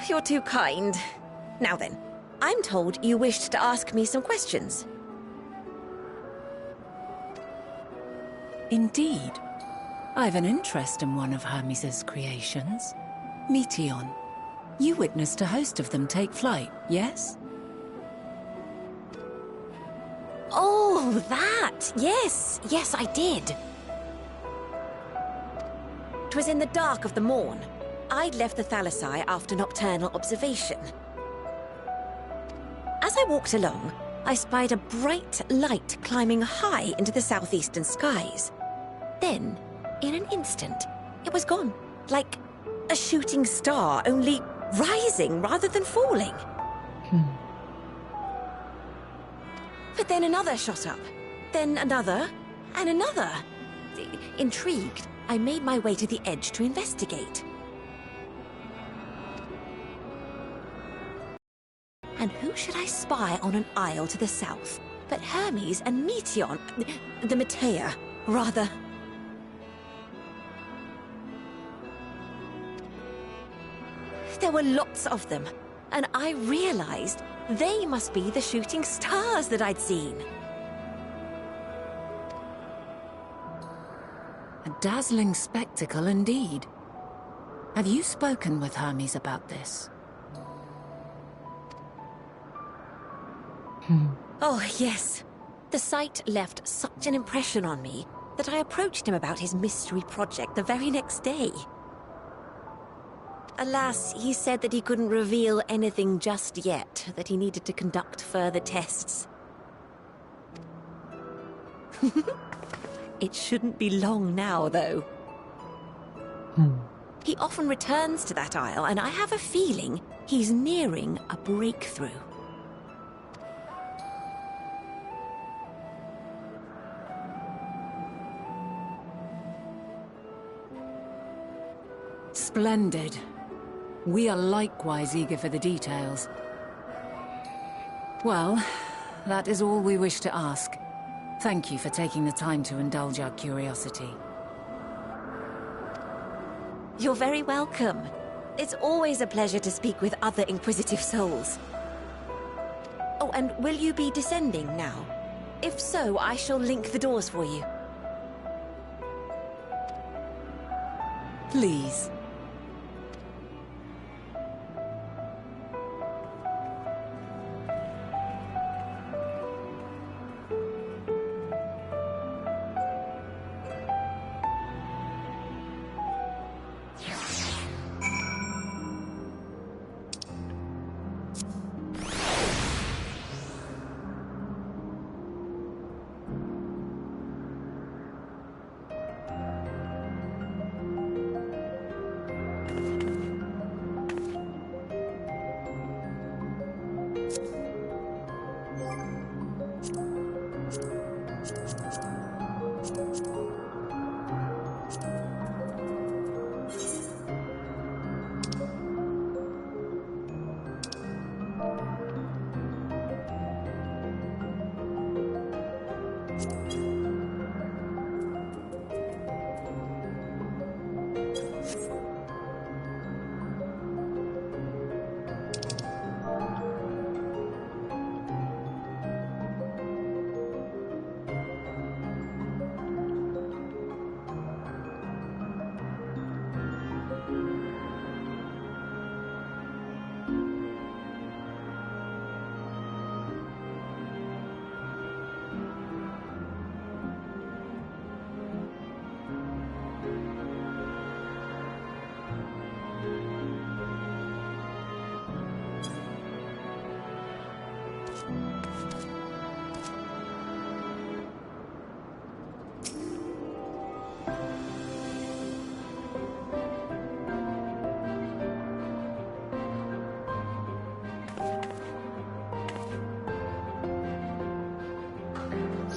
You're too kind. Now then, I'm told you wished to ask me some questions. Indeed. I've an interest in one of Hermes' creations. Meteon. You witnessed a host of them take flight, yes? Oh, that! Yes, I did. It was in the dark of the morn. I'd left the Thalassai after nocturnal observation. As I walked along, I spied a bright light climbing high into the southeastern skies. Then, in an instant, it was gone, like a shooting star, only rising rather than falling. But then another shot up, then another, and another. Intrigued, I made my way to the edge to investigate. And who should I spy on an isle to the south but Hermes and Meteon, the Matea, rather. There were lots of them, and I realized they must be the shooting stars that I'd seen. A dazzling spectacle indeed. Have you spoken with Hermes about this? Oh, yes. The sight left such an impression on me that I approached him about his mystery project the very next day. Alas, he said that he couldn't reveal anything just yet, that he needed to conduct further tests. It shouldn't be long now, though. He often returns to that isle, and I have a feeling he's nearing a breakthrough. Splendid. We are likewise eager for the details. Well, that is all we wish to ask. Thank you for taking the time to indulge our curiosity. You're very welcome. It's always a pleasure to speak with other inquisitive souls. Oh, and will you be descending now? If so, I shall link the doors for you. Please.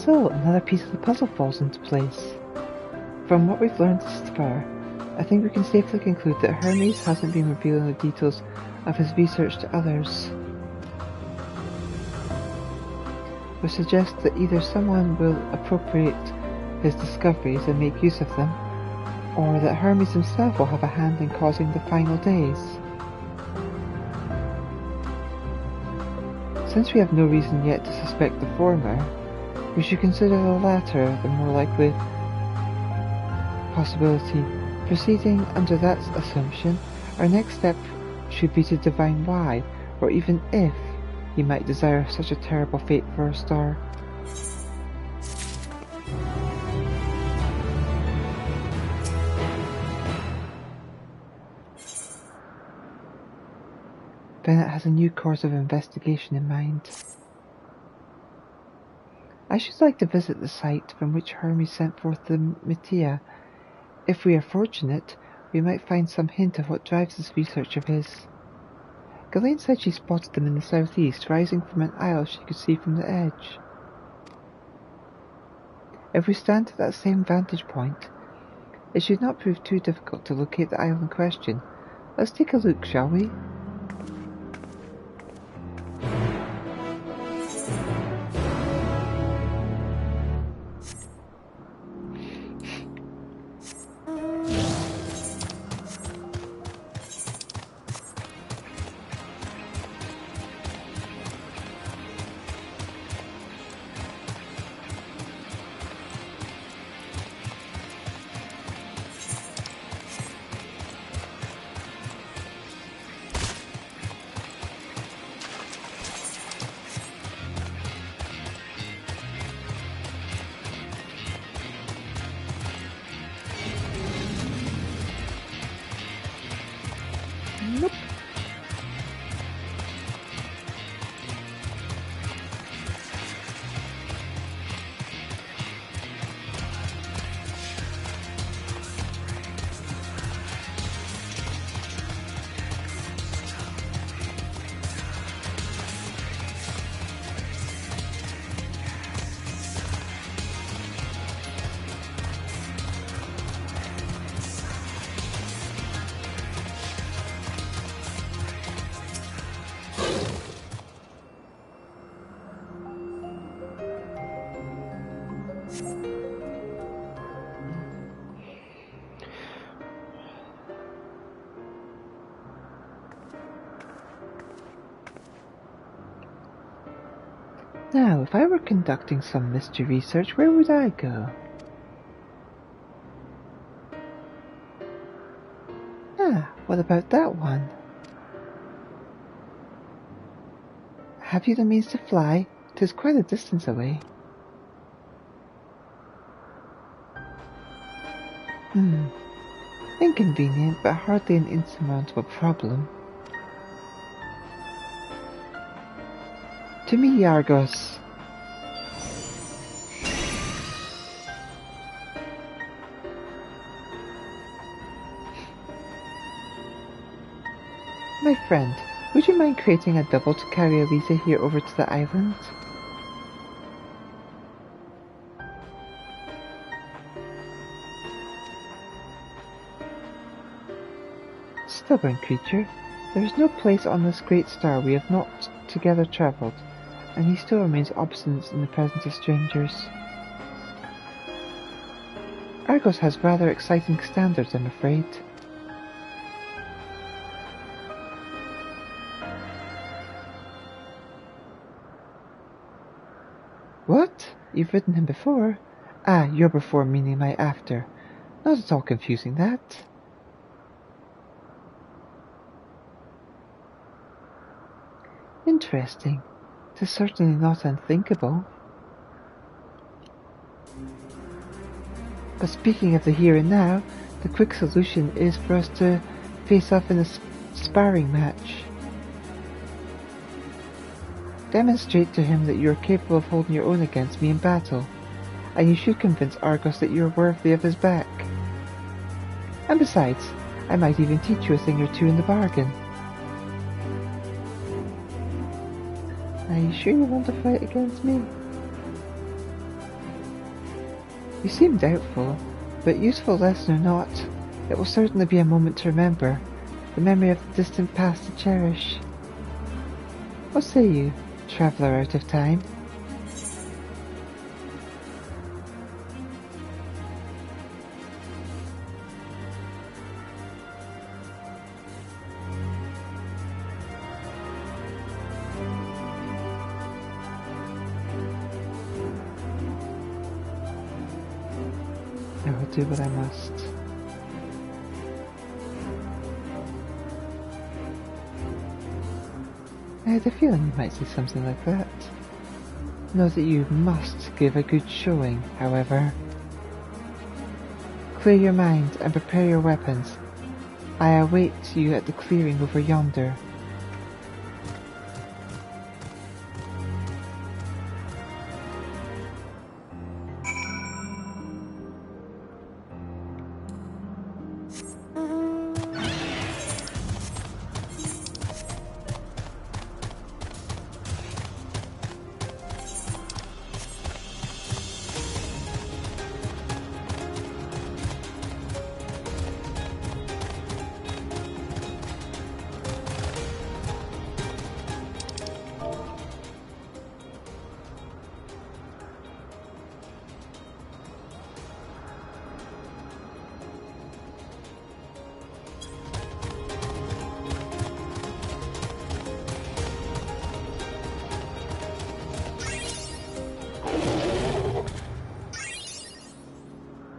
So, another piece of the puzzle falls into place. From what we've learned thus far, I think we can safely conclude that Hermes hasn't been revealing the details of his research to others. Which suggests that either someone will appropriate his discoveries and make use of them, or that Hermes himself will have a hand in causing the final days. Since we have no reason yet to suspect the former, we should consider the latter the more likely possibility. Proceeding under that assumption, our next step should be to divine why, or even if, he might desire such a terrible fate for a star. Bennett has a new course of investigation in mind. I should like to visit the site from which Hermes sent forth the Metea. If we are fortunate, we might find some hint of what drives this research of his. Ghislaine said she spotted them in the southeast, rising from an isle she could see from the edge. If we stand at that same vantage point, it should not prove too difficult to locate the isle in question. Let's take a look, shall we? Nope. Now, if I were conducting some mystery research, where would I go? Ah, what about that one? Have you the means to fly? 'Tis quite a distance away. Inconvenient, but hardly an insurmountable problem. To me, Argos. My friend, would you mind creating a double to carry Elita here over to the island? Stubborn creature, there is no place on this great star we have not together travelled, and he still remains obstinate in the presence of strangers. Argos has rather exciting standards, I'm afraid. What? You've ridden him before? Ah, your before meaning my after. Not at all confusing, that. Interesting. 'Tis certainly not unthinkable. But speaking of the here and now, the quick solution is for us to face off in a sparring match. Demonstrate to him that you are capable of holding your own against me in battle, and you should convince Argos that you are worthy of his back. And besides, I might even teach you a thing or two in the bargain. Are you sure you want to fight against me? You seem doubtful, but useful lesson or not, it will certainly be a moment to remember, the memory of the distant past to cherish. What say you, traveller out of time? I will do what I must. I had a feeling you might say something like that. Know that you must give a good showing, however. Clear your mind and prepare your weapons. I await you at the clearing over yonder.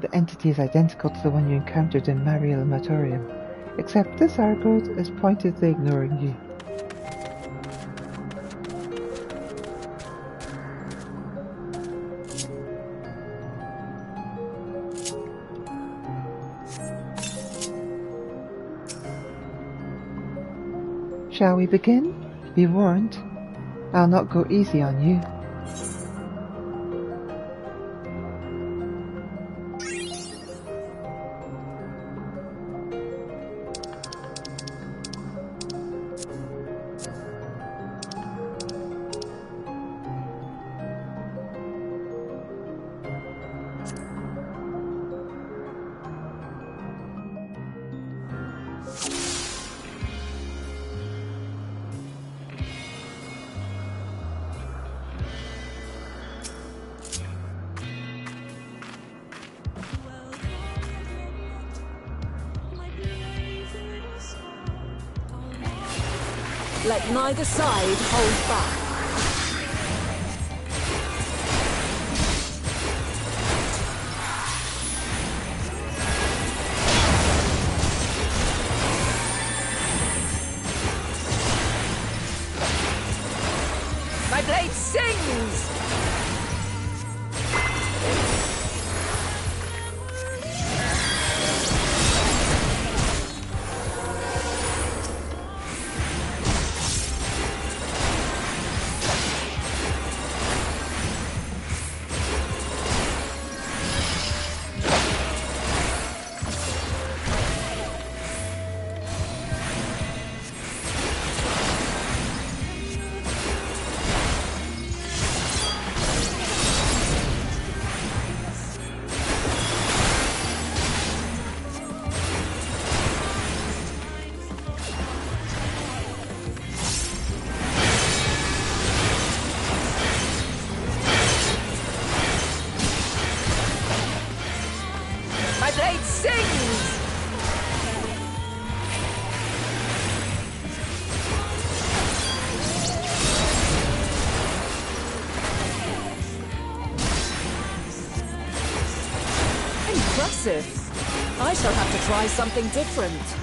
The entity is identical to the one you encountered in Marielmatorium, except this Argod is pointedly ignoring you. Shall we begin? Be warned, I'll not go easy on you. Let neither side hold back. My blade sings! My blade sings! Impressive. I shall have to try something different.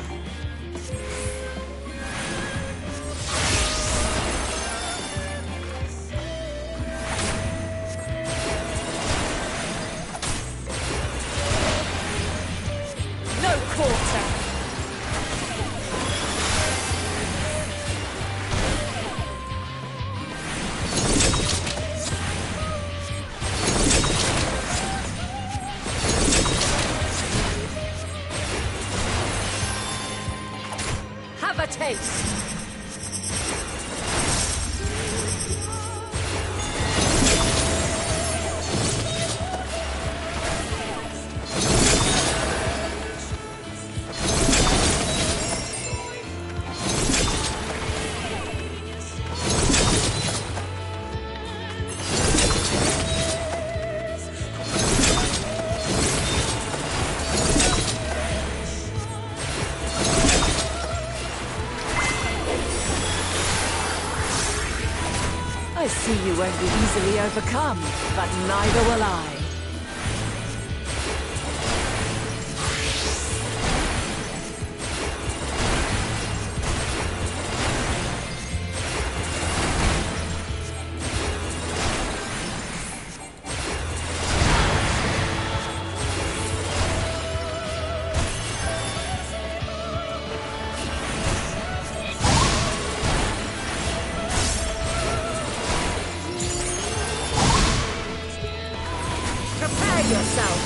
Have a taste! I see you won't be easily overcome, but neither will I. Prepare yourself!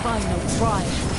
final trial.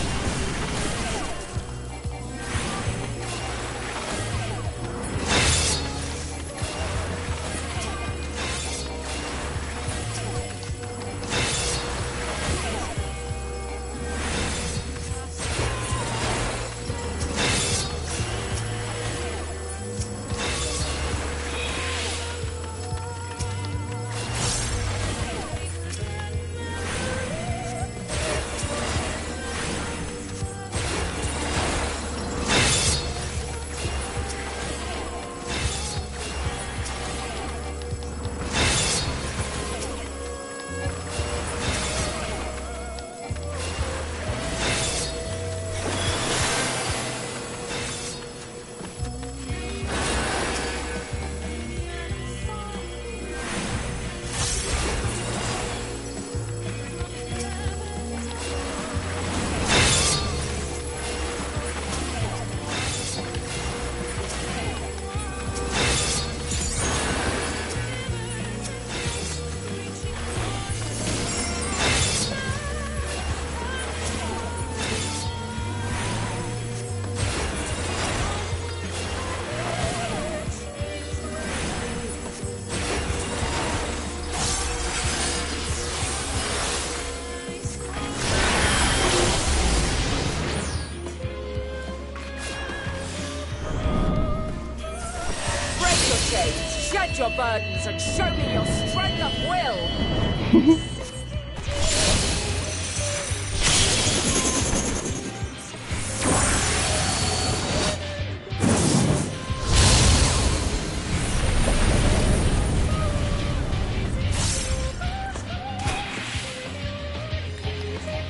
Shed your burdens and show me your strength of will!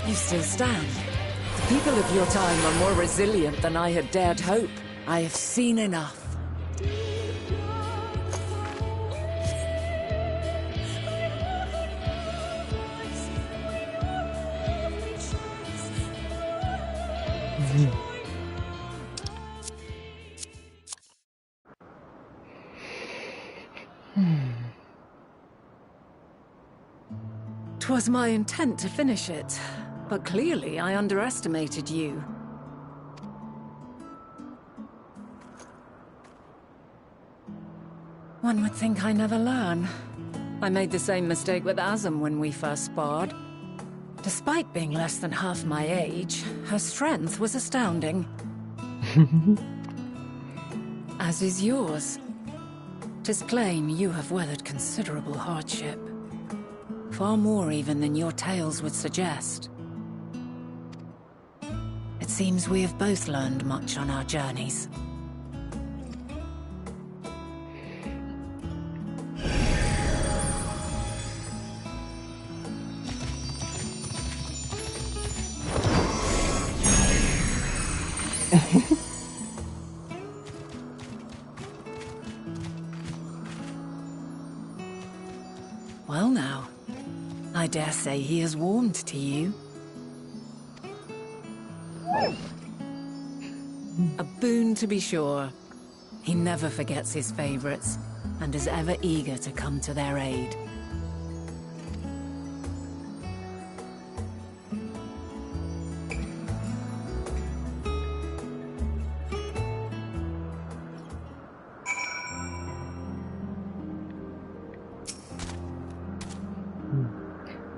You still stand. The people of your time are more resilient than I had dared hope. I have seen enough. Twas my intent to finish it, but clearly I underestimated you. One would think I never learn. I made the same mistake with Azem when we first sparred. Despite being less than half my age, her strength was astounding. As is yours. 'Tis plain you have weathered considerable hardship. Far more even than your tales would suggest. It seems we have both learned much on our journeys. Well now, I dare say he has warmed to you. A boon to be sure. He never forgets his favorites, and is ever eager to come to their aid.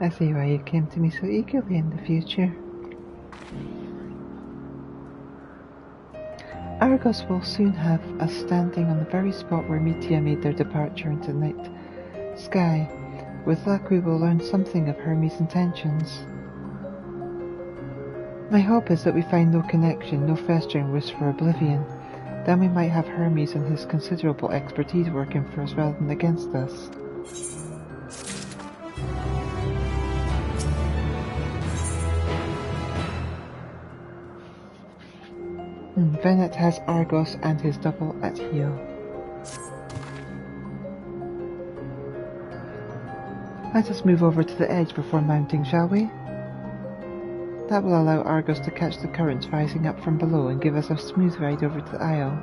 I see why you came to me so eagerly in the future. Argos will soon have us standing on the very spot where Metia made their departure into the night sky. With luck we will learn something of Hermes' intentions. My hope is that we find no connection, no festering wish for oblivion. Then we might have Hermes and his considerable expertise working for us rather than against us. Venet has Argos and his double at heel. Let us move over to the edge before mounting, shall we? That will allow Argos to catch the currents rising up from below and give us a smooth ride over to the Isle.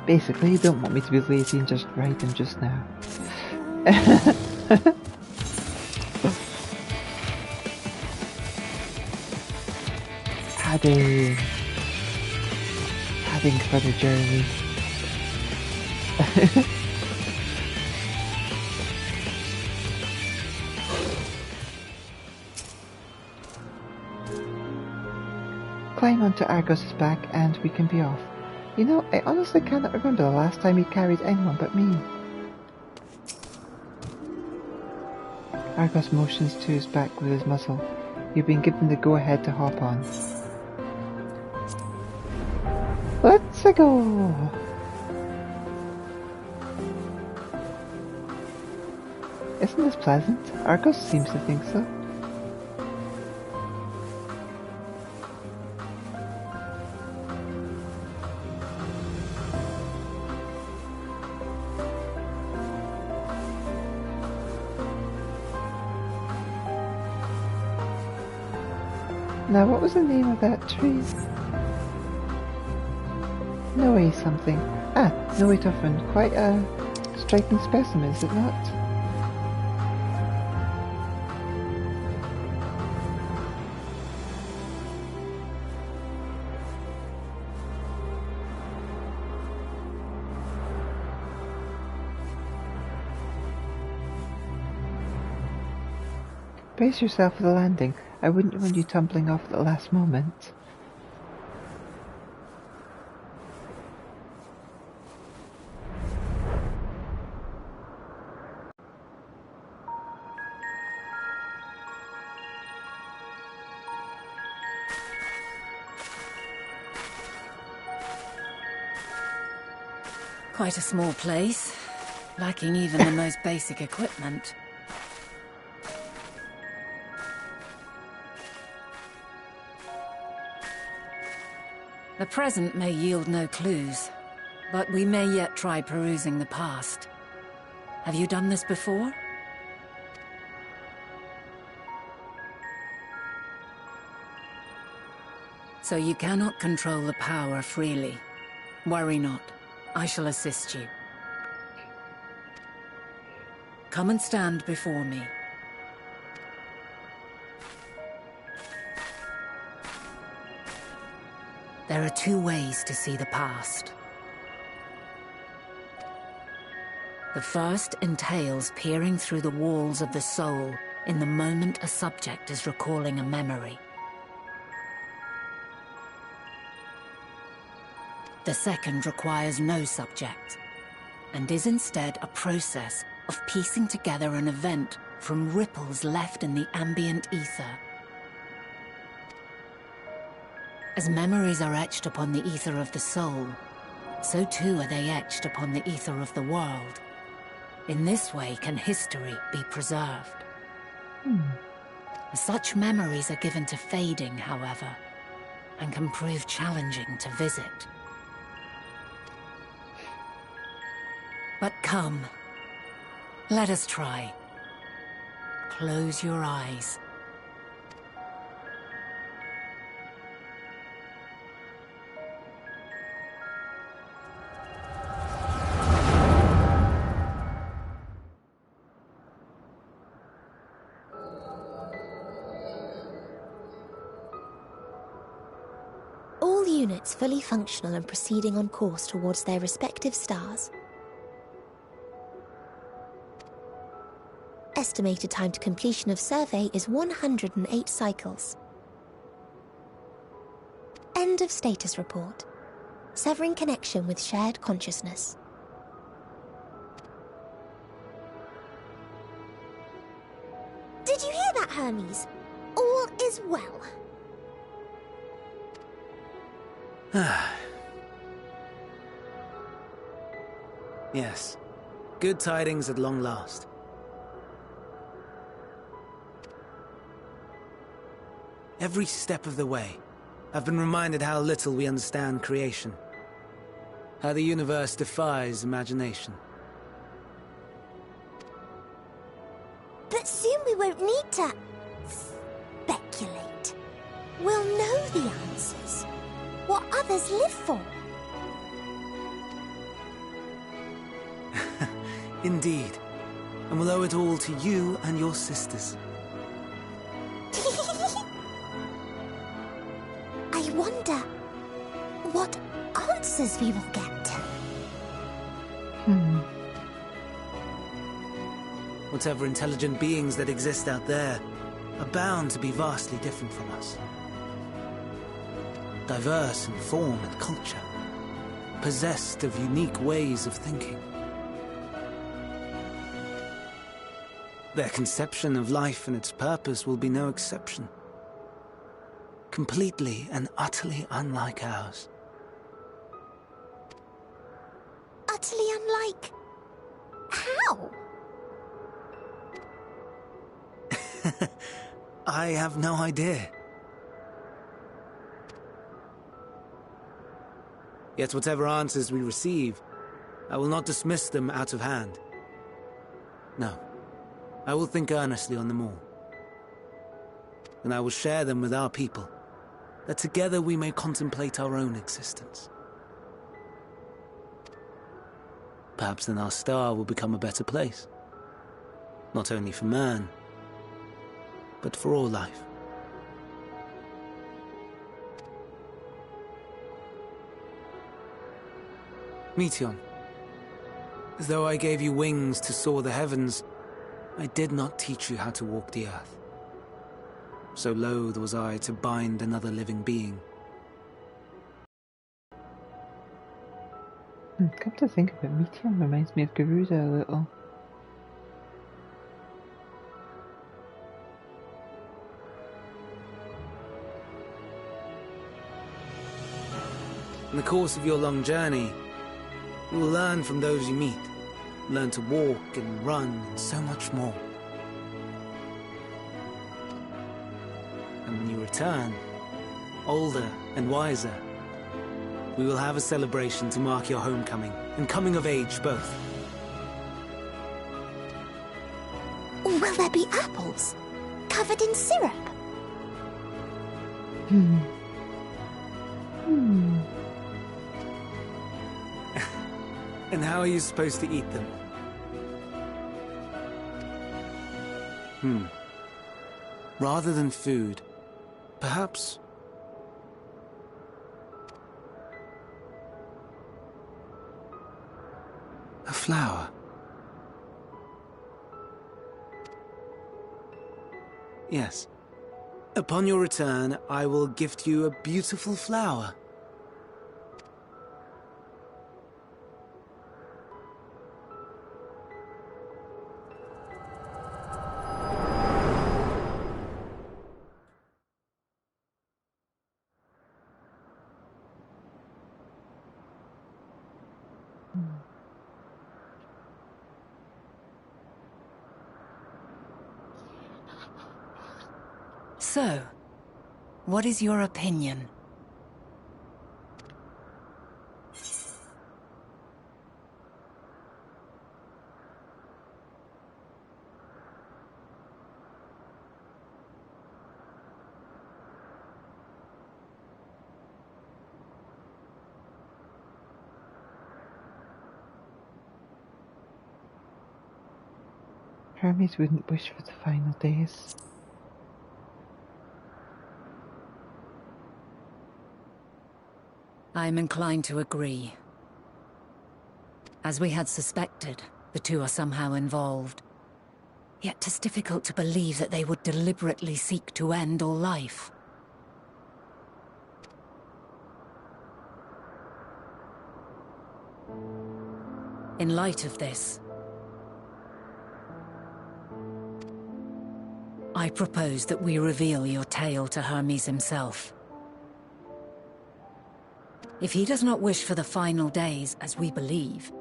Basically, you don't want me to be lazy and just write them just now. Padding for the journey. Climb onto Argos's back and we can be off. You know, I honestly cannot remember the last time he carried anyone but me. Argos motions to his back with his muzzle. You've been given the go-ahead to hop on. Let's go! Isn't this pleasant? Argos seems to think so. Now, what was the name of that tree? Noe something. Ah, Noe Tuffin. Quite a striking specimen, is it not? Brace yourself for the landing. I wouldn't want you tumbling off at the last moment. Quite a small place, lacking even the most basic equipment. The present may yield no clues, but we may yet try perusing the past. Have you done this before? So you cannot control the power freely. Worry not. I shall assist you. Come and stand before me. There are two ways to see the past. The first entails peering through the walls of the soul in the moment a subject is recalling a memory. The second requires no subject, and is instead a process of piecing together an event from ripples left in the ambient ether. As memories are etched upon the ether of the soul, so too are they etched upon the ether of the world. In this way can history be preserved. Such memories are given to fading, however, and can prove challenging to visit. But come, let us try. Close your eyes. All units fully functional and proceeding on course towards their respective stars. Estimated time to completion of survey is 108 cycles. End of status report. Severing connection with shared consciousness. Did you hear that, Hermes? All is well. Yes. Good tidings at long last. Every step of the way, I've been reminded how little we understand creation. How the universe defies imagination. But soon we won't need to speculate. We'll know the answers. What others live for. Indeed. And we'll owe it all to you and your sisters. I wonder what answers we will get. Whatever intelligent beings that exist out there are bound to be vastly different from us. Diverse in form and culture, possessed of unique ways of thinking. Their conception of life and its purpose will be no exception. Completely and utterly unlike ours. Utterly unlike... how? I have no idea. Yet whatever answers we receive, I will not dismiss them out of hand. No, I will think earnestly on them all. And I will share them with our people, that together we may contemplate our own existence. Perhaps then our star will become a better place. Not only for man, but for all life. Meteon, though I gave you wings to soar the heavens, I did not teach you how to walk the earth. So loath was I to bind another living being. Come to think of it, Meteor reminds me of Garuda a little. In the course of your long journey, you will learn from those you meet. Learn to walk and run and so much more. And when you return, older and wiser, we will have a celebration to mark your homecoming and coming of age both. Or will there be apples covered in syrup? And how are you supposed to eat them? Rather than food, perhaps... a flower. Yes. Upon your return, I will gift you a beautiful flower. So, what is your opinion? Hermes wouldn't wish for the final days. I'm inclined to agree. As we had suspected, the two are somehow involved. Yet 'tis difficult to believe that they would deliberately seek to end all life. In light of this, I propose that we reveal your tale to Hermes himself. If he does not wish for the final days, as we believe,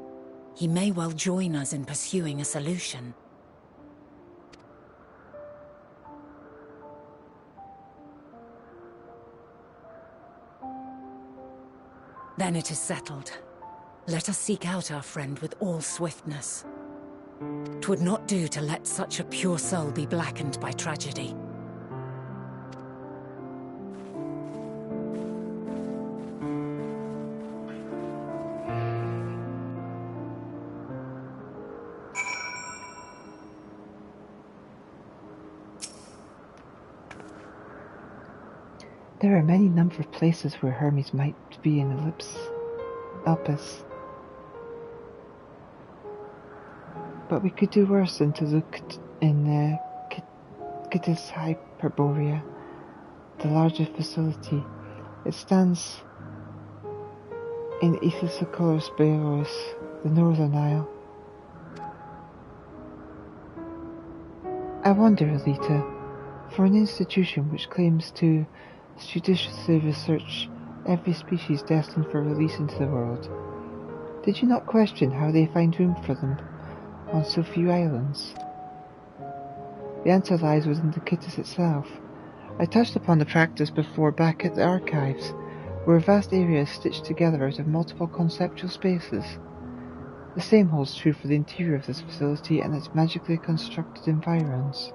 he may well join us in pursuing a solution. Then it is settled. Let us seek out our friend with all swiftness. 'Twould not do to let such a pure soul be blackened by tragedy. There are many number of places where Hermes might be in Elpis. But we could do worse than to look in Gitis Hyperborea, the larger facility. It stands in Ithilsocoros Beros, the Northern Isle. I wonder, Elita, for an institution which claims to judiciously research every species destined for release into the world, did you not question how they find room for them on so few islands? The answer lies within the Kittis itself. I touched upon the practice before back at the archives, where a vast area is stitched together out of multiple conceptual spaces. The same holds true for the interior of this facility and its magically constructed environs.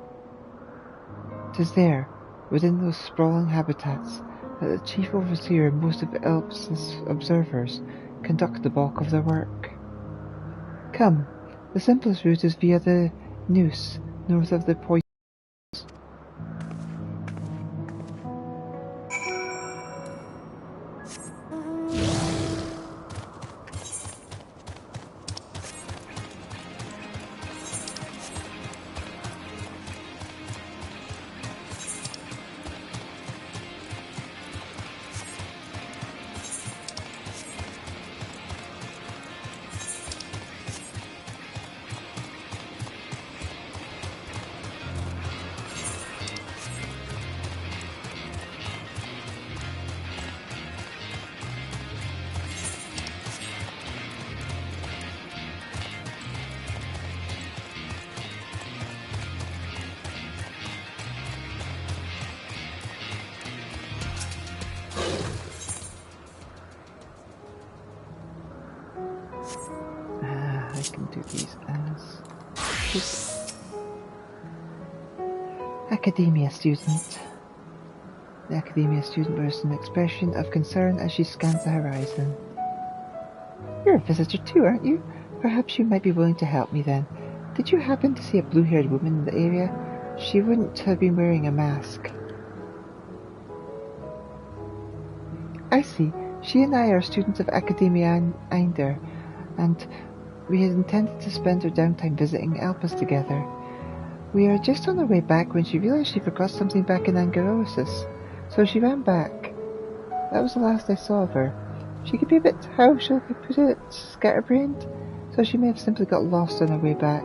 'Tis there, within those sprawling habitats, that the chief overseer and most of Elpis' observers conduct the bulk of their work. Come, the simplest route is via the Noose, north of the Poisons. I can do these as Academia student. The Academia student wears an expression of concern as she scans the horizon. You're a visitor too, aren't you? Perhaps you might be willing to help me then. Did you happen to see a blue-haired woman in the area? She wouldn't have been wearing a mask. I see. She and I are students of Academia Einder, and we had intended to spend our downtime visiting Elpis together. We were just on our way back when she realized she forgot something back in Angarosis, so she ran back. That was the last I saw of her. She could be a bit, how shall I put it, scatterbrained, so she may have simply got lost on her way back.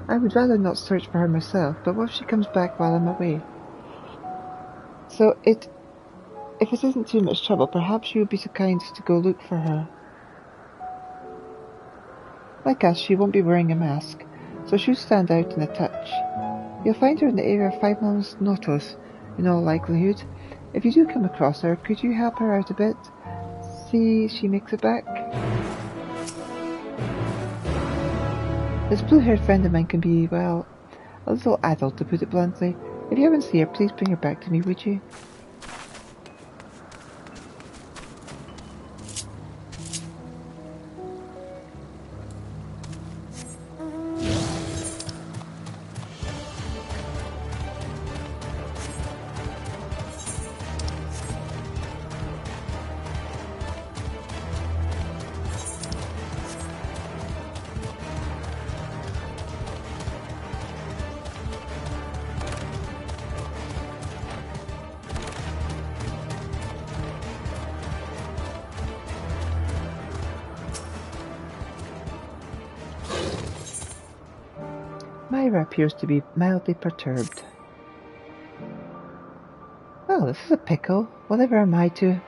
I would rather not search for her myself, but what if she comes back while I'm away? So if it isn't too much trouble, perhaps you would be so kind as to go look for her. Like us, she won't be wearing a mask, so she'll stand out in a touch. You'll find her in the area of 5 miles Notos, in all likelihood. If you do come across her, could you help her out a bit? See she makes it back? This blue-haired friend of mine can be, well, a little adult, to put it bluntly. If you haven't seen her, please bring her back to me, would you? Myra appears to be mildly perturbed. Well, this is a pickle. Whatever am I to...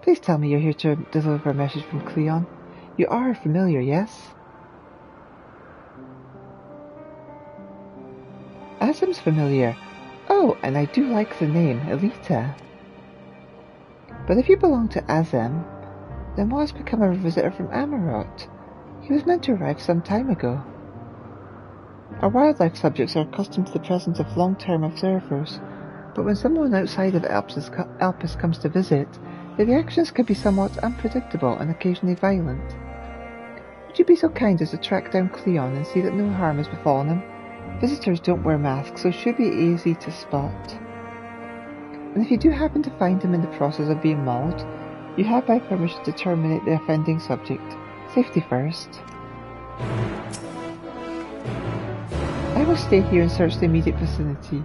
Please tell me you're here to deliver a message from Cleon. You are familiar, yes? Azim's familiar. Oh, and I do like the name, Elita. But if you belong to Azim, then what has become of a visitor from Amarot? He was meant to arrive some time ago. Our wildlife subjects are accustomed to the presence of long-term observers, but when someone outside of Elpis comes to visit, the reactions can be somewhat unpredictable and occasionally violent. Would you be so kind as to track down Cleon and see that no harm has befallen him? Visitors don't wear masks, so it should be easy to spot. and if you do happen to find him in the process of being mauled, you have my permission to terminate the offending subject. Safety first. I will stay here and search the immediate vicinity.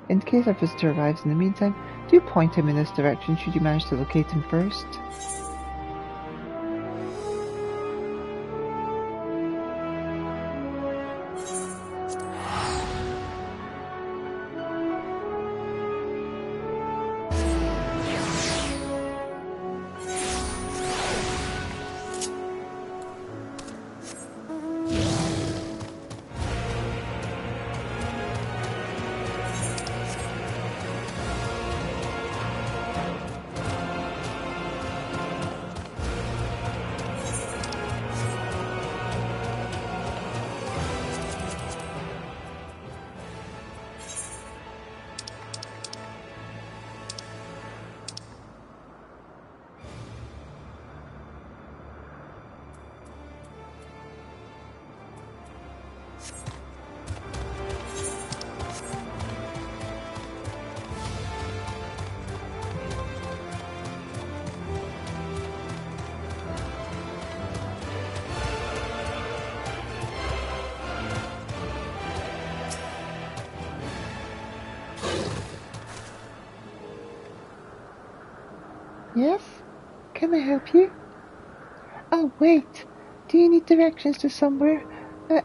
In case our visitor arrives in the meantime, do point him in this direction should you manage to locate him first. Yes? Can I help you? Oh, wait. Do you need directions to somewhere?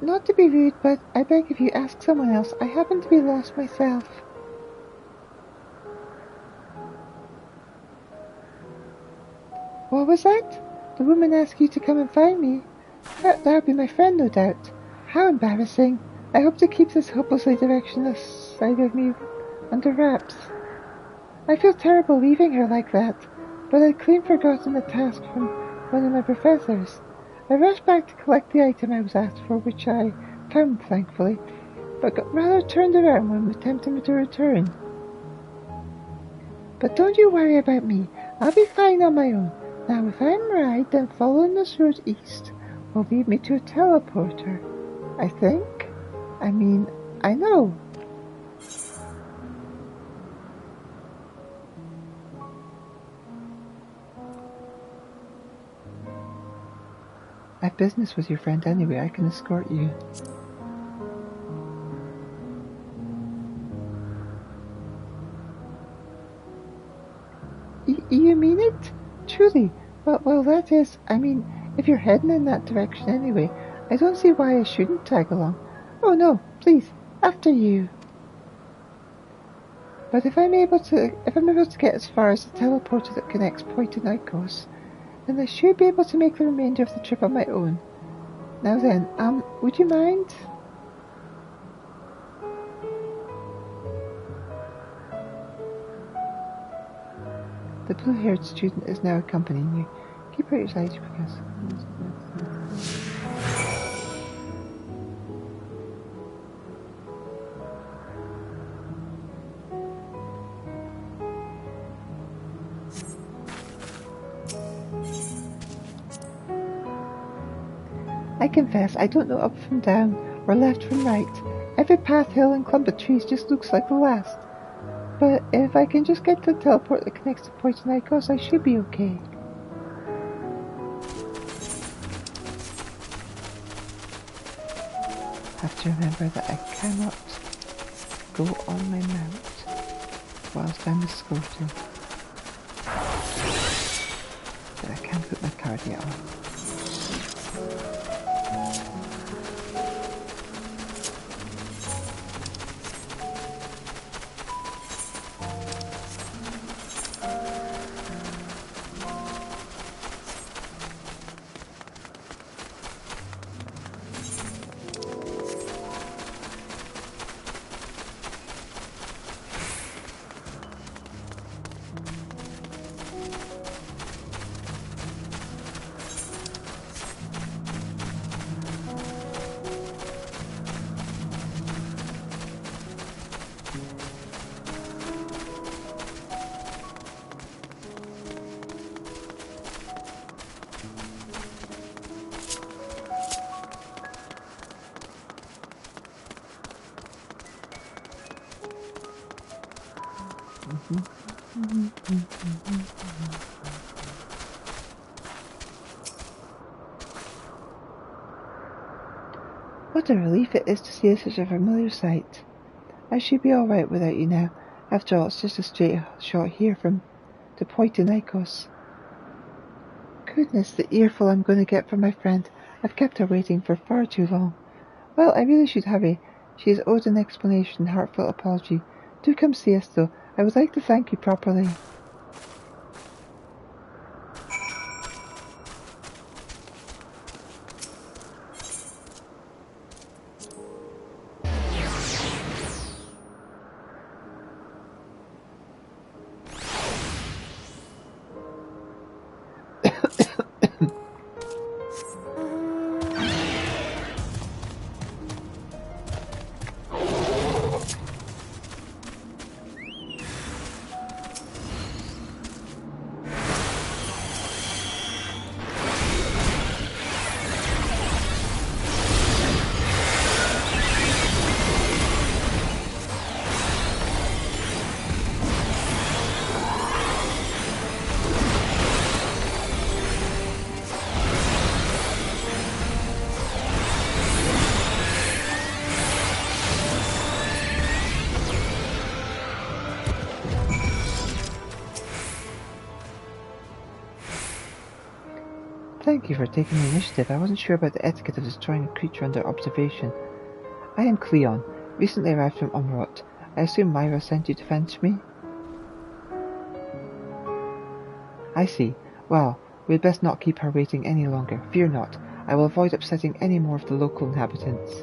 Not to be rude, but I beg of you, ask someone else. I happen to be lost myself. What was that? The woman asked you to come and find me? That'll be my friend, no doubt. How embarrassing. I hope to keep this hopelessly directionless side of me under wraps. I feel terrible leaving her like that, but I'd clean forgotten the task from one of my professors. I rushed back to collect the item I was asked for, which I found, thankfully, but got rather turned around when attempting to return. But don't you worry about me. I'll be fine on my own. Now, if I'm right, then following this road east will lead me to a teleporter. I think. I know. I have business with your friend anyway. I can escort you. You mean it? Truly? Well, that is, if you're heading in that direction anyway, I don't see why I shouldn't tag along. Oh no, please, after you. But if I'm able to get as far as the teleporter that connects Point and Icos, then I should be able to make the remainder of the trip on my own. Now then, would you mind? The blue-haired student is now accompanying you. Keep out your side because... I confess, I don't know up from down, or left from right. Every path, hill, and clump of trees just looks like the last. But if I can just get to the teleport that connects to Point and Icos, I should be okay. Have to remember that I cannot go on my mount whilst I'm escorting. But I can put my cardia on. What a relief it is to see such a familiar sight. I should be all right without you now. After all, it's just a straight shot here from to Poitinikos. Goodness, the earful I'm going to get from my friend. I've kept her waiting for far too long. Well, I really should hurry. She has owed an explanation, heartfelt apology. Do come see us, though. I would like to thank you properly. Thank you for taking the initiative. I wasn't sure about the etiquette of destroying a creature under observation. I am Cleon, recently arrived from Umrot. I assume Myra sent you to fetch me? I see. Well, we'd best not keep her waiting any longer. Fear not. I will avoid upsetting any more of the local inhabitants.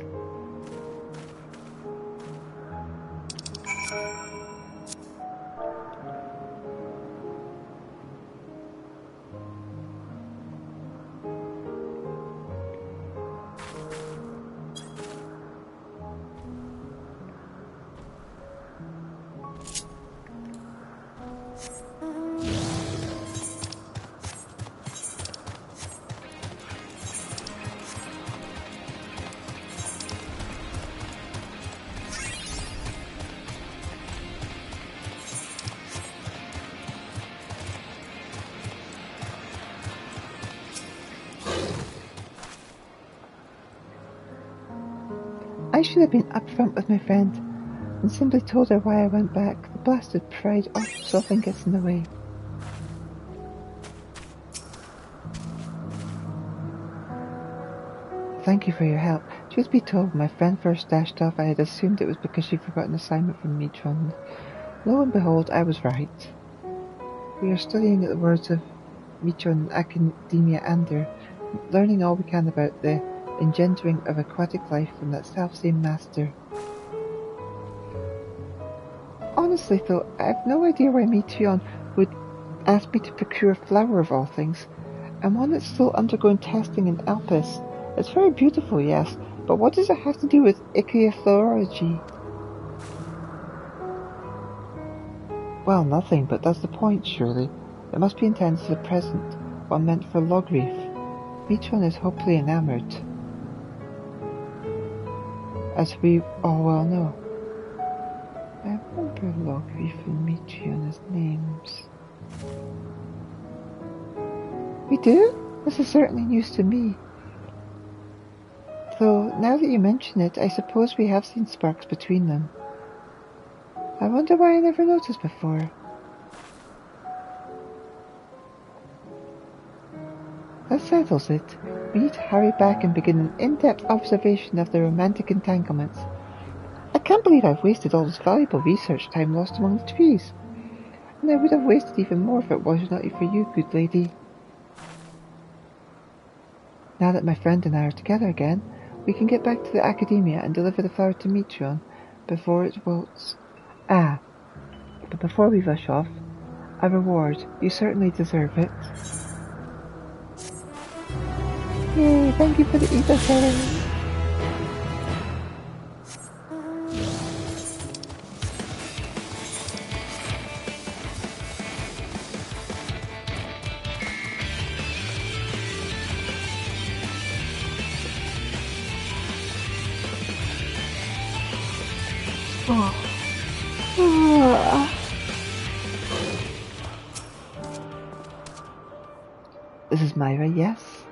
I should have been upfront with my friend and simply told her why I went back. The blasted pride often gets in the way. Thank you for your help. Truth be told, when my friend first dashed off, I had assumed it was because she'd forgotten an assignment from Metron. Lo and behold, I was right. We are studying the words of Metron Academia Ander, learning all we can about the engendering of aquatic life from that self-same master. Honestly though, I have no idea why Metron would ask me to procure a flower of all things, and one that's still undergoing testing in Alpes. It's very beautiful, yes, but what does it have to do with ichthyology? Well, nothing, but that's the point, surely. It must be intended as a present, one meant for Logreef. Metron is hopefully enamoured, as we all well know. I remember Logreef and Metron as names. We do? This is certainly news to me. Though, now that you mention it, I suppose we have seen sparks between them. I wonder why I never noticed before. That settles it. We need to hurry back and begin an in-depth observation of the romantic entanglements. I can't believe I've wasted all this valuable research time lost among the trees. And I would have wasted even more if it was not for you, good lady. Now that my friend and I are together again, we can get back to the Academia and deliver the flower to Metron before it wilts. Ah, but before we rush off, a reward. You certainly deserve it. Yay, thank you for the ether setting. This is Myra, yes.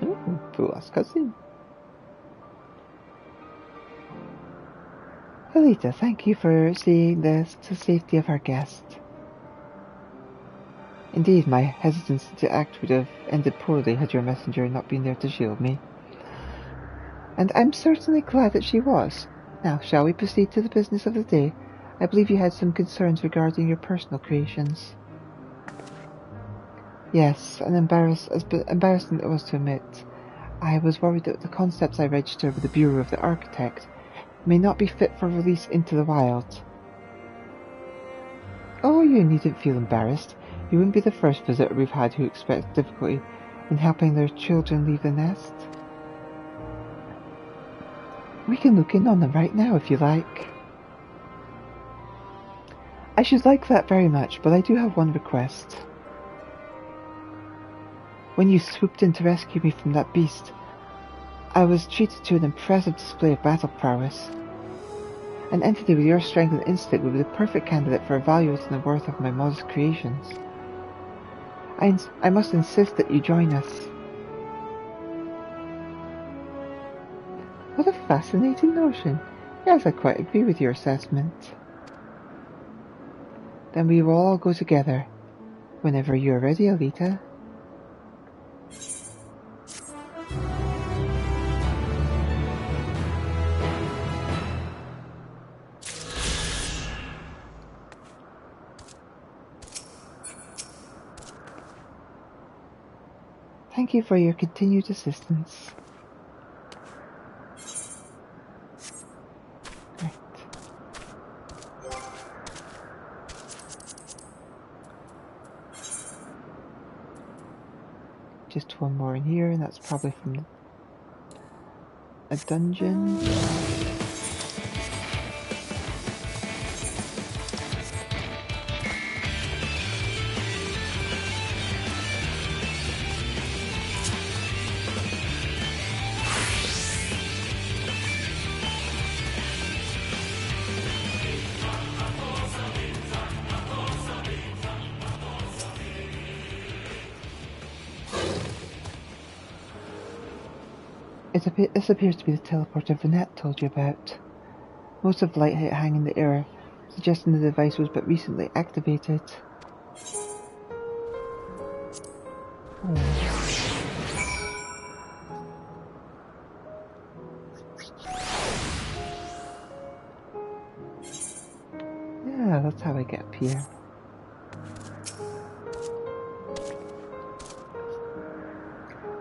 Ooh, the last cutscene. Elita, thank you for seeing this to the safety of our guest. Indeed, my hesitancy to act would have ended poorly had your messenger not been there to shield me. And I'm certainly glad that she was. Now, shall we proceed to the business of the day? I believe you had some concerns regarding your personal creations. Yes, and embarrassing it was to admit. I was worried that the concepts I registered with the Bureau of the Architect may not be fit for release into the wild. Oh, you needn't feel embarrassed. You wouldn't be the first visitor we've had who expects difficulty in helping their children leave the nest. We can look in on them right now if you like. I should like that very much, but I do have one request. When you swooped in to rescue me from that beast, I was treated to an impressive display of battle prowess. An entity with your strength and instinct would be the perfect candidate for evaluating the worth of my modest creations. I must insist that you join us. What a fascinating notion. Yes, I quite agree with your assessment. Then we will all go together. Whenever you are ready, Elita. Thank you for your continued assistance. Right. Just one more in here, and that's probably from a dungeon. This appears to be the teleporter Vanette told you about. Most of the light hang in the air, suggesting the device was but recently activated. Yeah, that's how I get up here.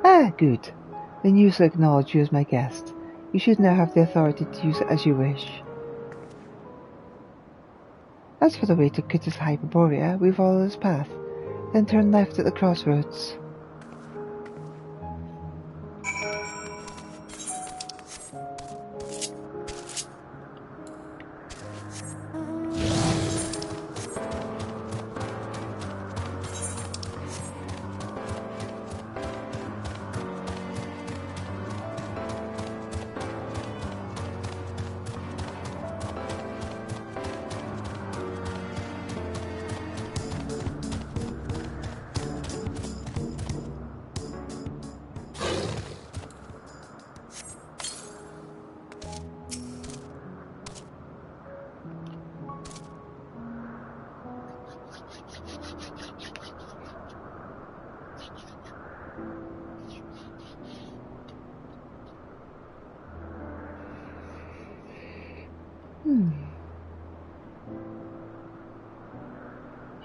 Ah, good. The news will acknowledge you as my guest. You should now have the authority to use it as you wish. As for the way to Cutis Hyperborea, we follow this path, then turn left at the crossroads.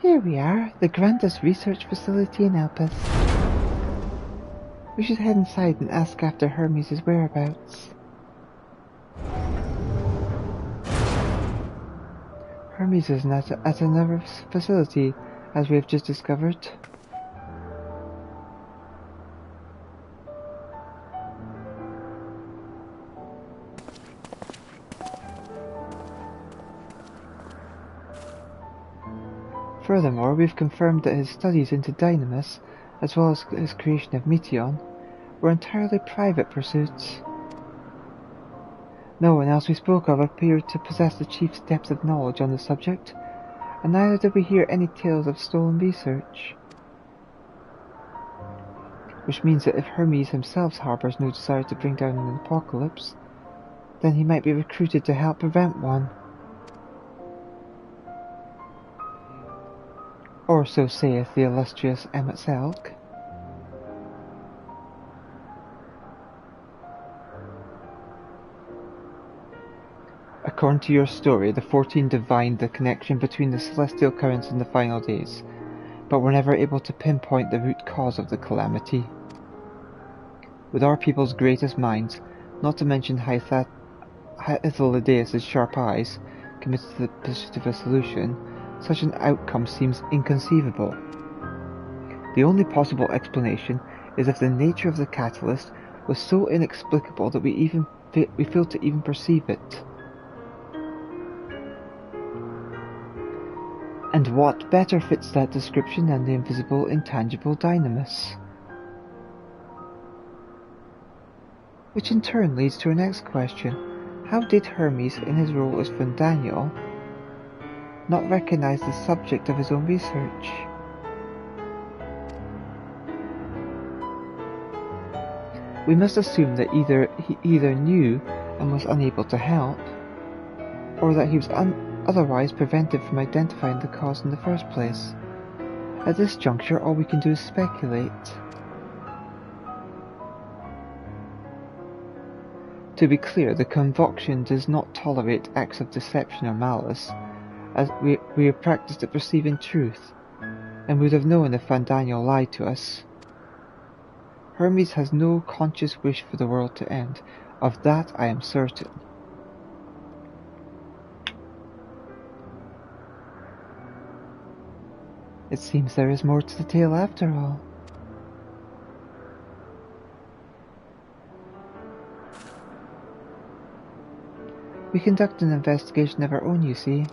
Here we are, the grandest research facility in Elpis. We should head inside and ask after Hermes' whereabouts. Hermes is at another facility, as we have just discovered. Furthermore, we've confirmed that his studies into Dynamis, as well as his creation of Meteon, were entirely private pursuits. No one else we spoke of appeared to possess the chief's depth of knowledge on the subject. and neither did we hear any tales of stolen research. Which means that if Hermes himself harbours no desire to bring down an apocalypse, then he might be recruited to help prevent one. Or so saith the illustrious Emmet Selk. According to your story, the 14 divined the connection between the celestial currents and the final days, but were never able to pinpoint the root cause of the calamity. With our people's greatest minds, not to mention Hythlodaeus' sharp eyes, committed to the pursuit of a solution, such an outcome seems inconceivable. The only possible explanation is if the nature of the catalyst was so inexplicable that we failed to even perceive it. And what better fits that description than the invisible, intangible dynamis? Which in turn leads to our next question. How did Hermes, in his role as Fandaniel, not recognize the subject of his own research? We must assume that he either knew and was unable to help, or that he was otherwise prevented from identifying the cause in the first place. At this juncture, all we can do is speculate. To be clear, the convocation does not tolerate acts of deception or malice, as we have practiced at perceiving truth, and would have known if Fandaniel lied to us. Hermes has no conscious wish for the world to end, of that I am certain. It seems there is more to the tale after all. We conduct an investigation of our own, you see.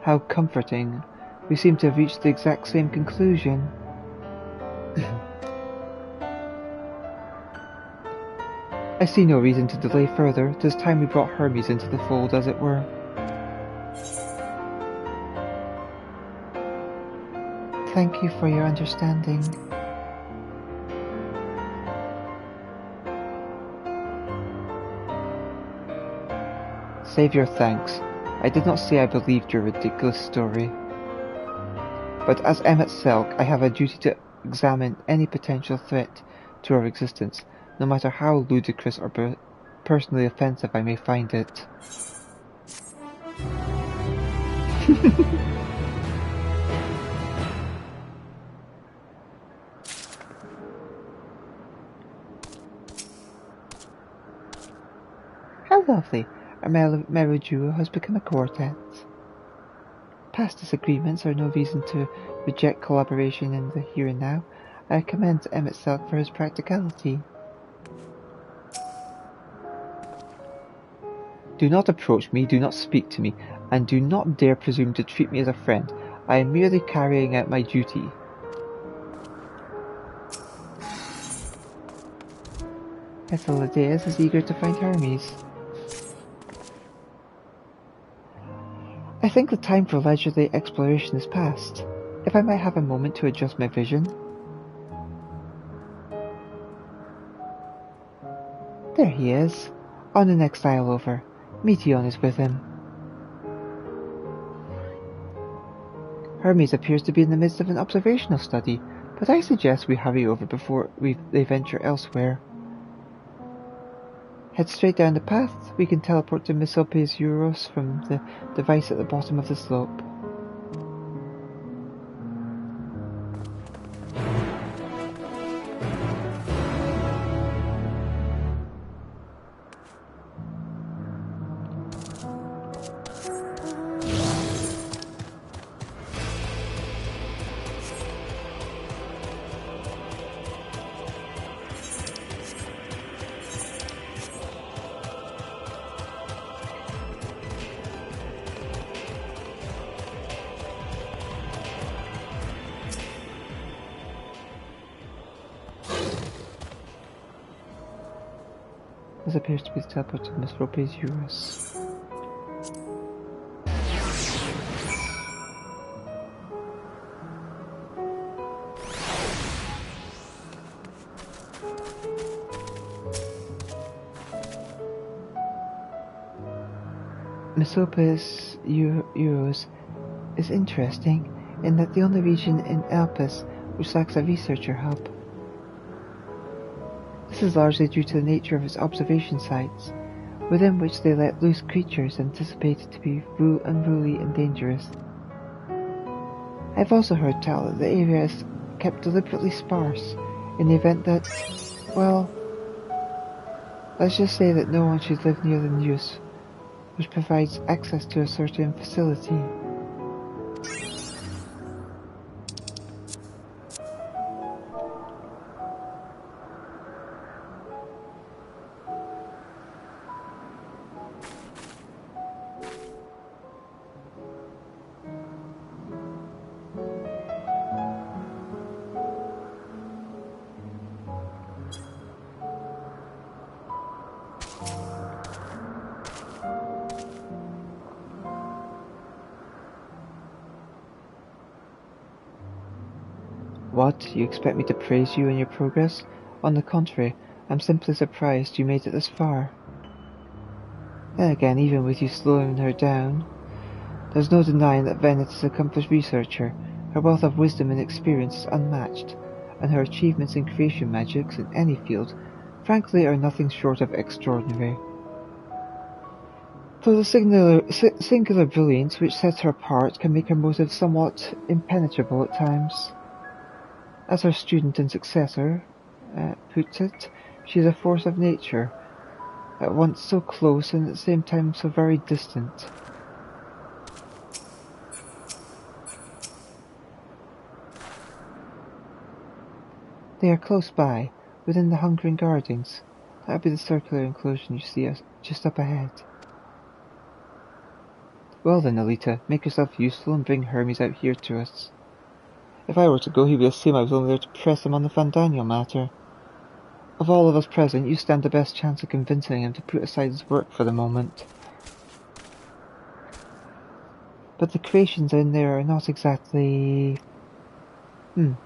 How comforting. We seem to have reached the exact same conclusion. I see no reason to delay further. 'Tis time we brought Hermes into the fold, as it were. Thank you for your understanding. Save your thanks. I did not say I believed your ridiculous story. But as Emmet Selk, I have a duty to examine any potential threat to our existence, no matter how ludicrous or personally offensive I may find it. How lovely! Our merry duo has become a quartet. Past disagreements are no reason to reject collaboration in the here and now. I commend Emmet Selk for his practicality. Do not approach me, do not speak to me, and do not dare presume to treat me as a friend. I am merely carrying out my duty. Hythlodaeus is eager to find Hermes. I think the time for leisurely exploration is past. If I might have a moment to adjust my vision. There he is, on the next aisle over. Meteion is with him. Hermes appears to be in the midst of an observational study, but I suggest we hurry over before they venture elsewhere. Head straight down the path. We can teleport to Misopes Euros from the device at the bottom of the slope. This appears to be the teleport of Miss Rope's Eurus. Miss Rope's Eurus is interesting in that the only region in Elpis which lacks a researcher hub. This is largely due to the nature of its observation sites, within which they let loose creatures anticipated to be unruly and dangerous. I've also heard tell that the area is kept deliberately sparse in the event that, well, let's just say that no one should live near the Neuse, which provides access to a certain facility. What? You expect me to praise you and your progress? On the contrary, I'm simply surprised you made it this far. Then again, even with you slowing her down, there's no denying that Venet is an accomplished researcher. Her wealth of wisdom and experience is unmatched, and her achievements in creation magics in any field, frankly, are nothing short of extraordinary. Though the singular brilliance which sets her apart can make her motives somewhat impenetrable at times. As her student and successor puts it, she is a force of nature, at once so close and at the same time so very distant. They are close by, within the Hungering Gardens. That would be the circular enclosure you see just up ahead. Well then, Elita, make yourself useful and bring Hermes out here to us. If I were to go, he would assume I was only there to press him on the Fandaniel matter. Of all of us present, you stand the best chance of convincing him to put aside his work for the moment. But the creations in there are not exactly... Then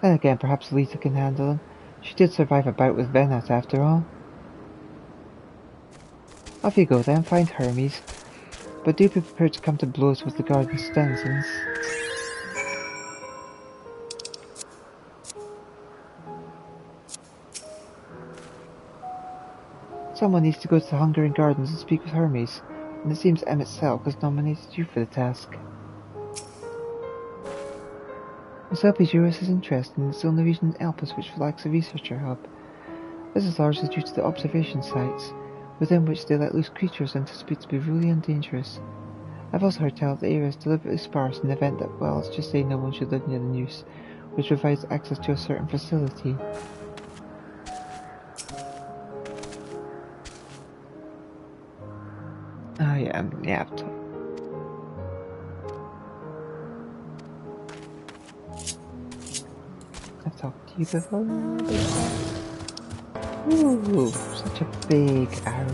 again, perhaps Elita can handle them. She did survive a bout with Venet, after all. Off you go then, find Hermes. But do be prepared to come to blows with the garden's denizens. Someone needs to go to the Hungering Gardens and speak with Hermes, and it seems Emmett Selk has nominated you for the task. Miss Rope's Eurus is interesting, it's the only region in Elpis which lacks a researcher hub. This is largely due to the observation sites, within which they let loose creatures anticipated to be really and dangerous. I've also heard tell that the area is deliberately sparse in the event that, well, let's just say no one should live near the Neuse, which provides access to a certain facility. Oh yeah, I've talked to you before. Ooh, such a big arrow.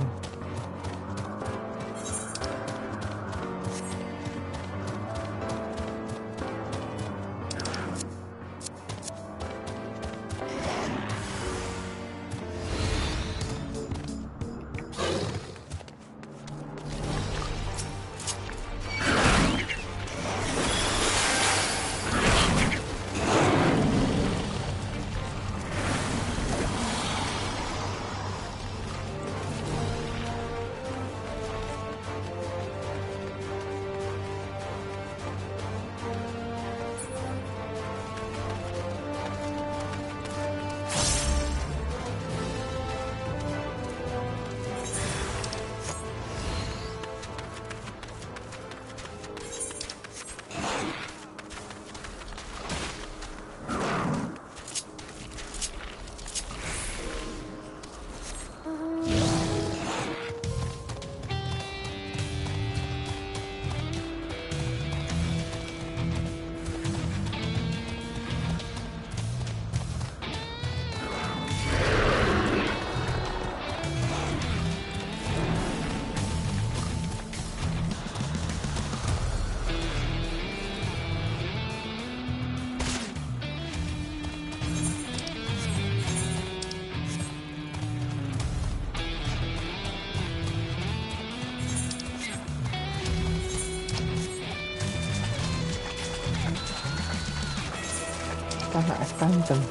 I found them.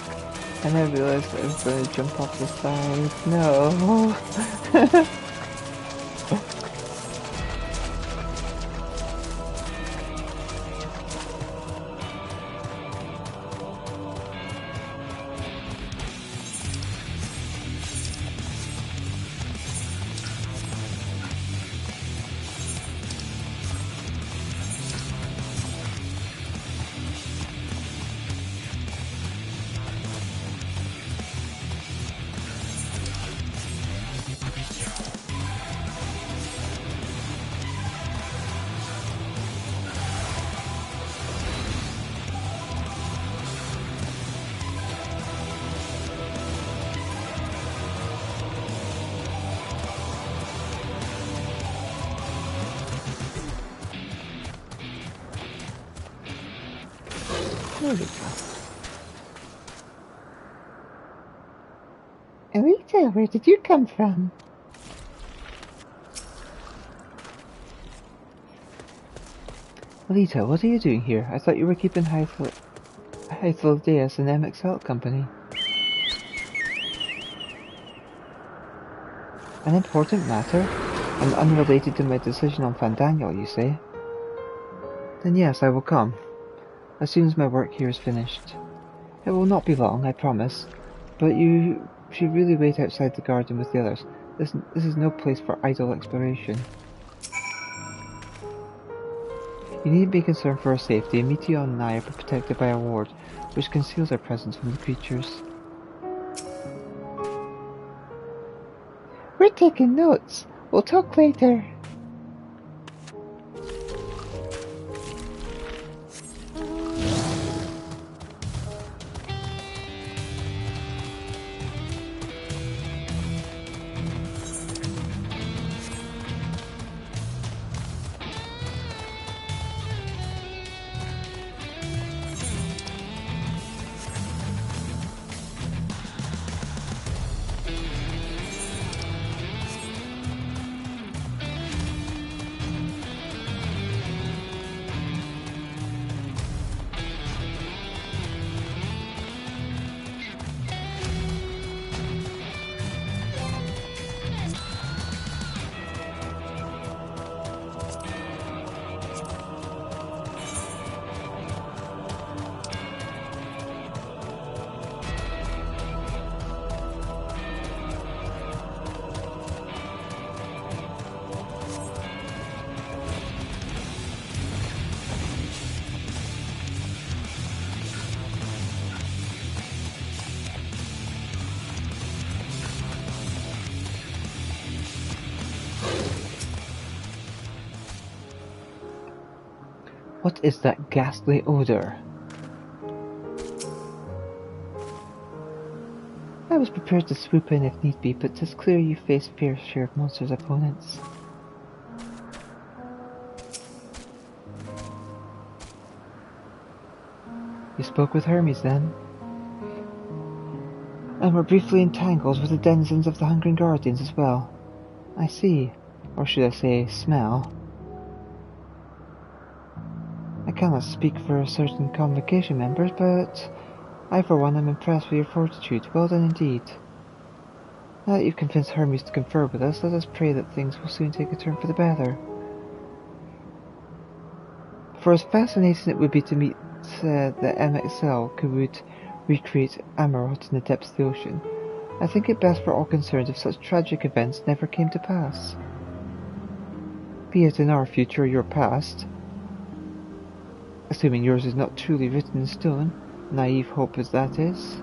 And I realized that I was going to jump off the side. No! There we go. Elita, where did you come from? Elita, what are you doing here? I thought you were keeping Hythlodeus and MXL company. An important matter? And unrelated to my decision on Fandango, you say? Then yes, I will come. As soon as my work here is finished. It will not be long, I promise. But you should really wait outside the garden with the others. This is no place for idle exploration. You needn't be concerned for our safety. Meteon and I are protected by a ward, which conceals our presence from the creatures. We're taking notes. We'll talk later. What is that ghastly odor? I was prepared to swoop in if need be, but 'tis clear you face fair share of monsters' opponents. You spoke with Hermes then? And were briefly entangled with the denizens of the Hungering Guardians as well. I see, or should I say, smell. I cannot speak for certain convocation members, but I for one am impressed with your fortitude. Well done indeed. Now that you've convinced Hermes to confer with us, let us pray that things will soon take a turn for the better. For as fascinating it would be to meet the MXL who would recreate Amarot in the depths of the ocean, I think it best for all concerned if such tragic events never came to pass. Be it in our future or your past, assuming yours is not truly written in stone, naive hope as that is.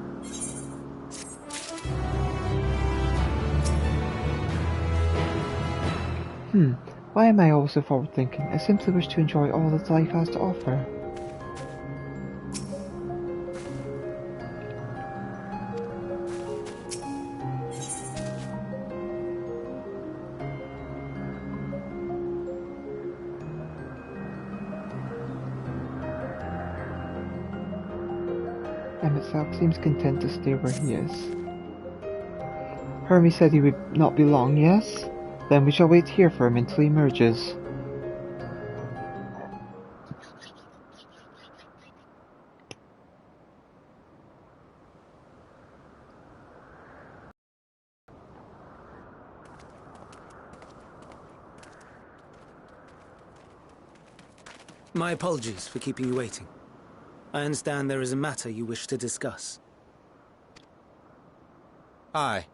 Why am I always so forward-thinking? I simply wish to enjoy all that life has to offer. Emet seems content to stay where he is. Hermes said he would not be long, yes? Then we shall wait here for him until he emerges. My apologies for keeping you waiting. I understand there is a matter you wish to discuss. Aye.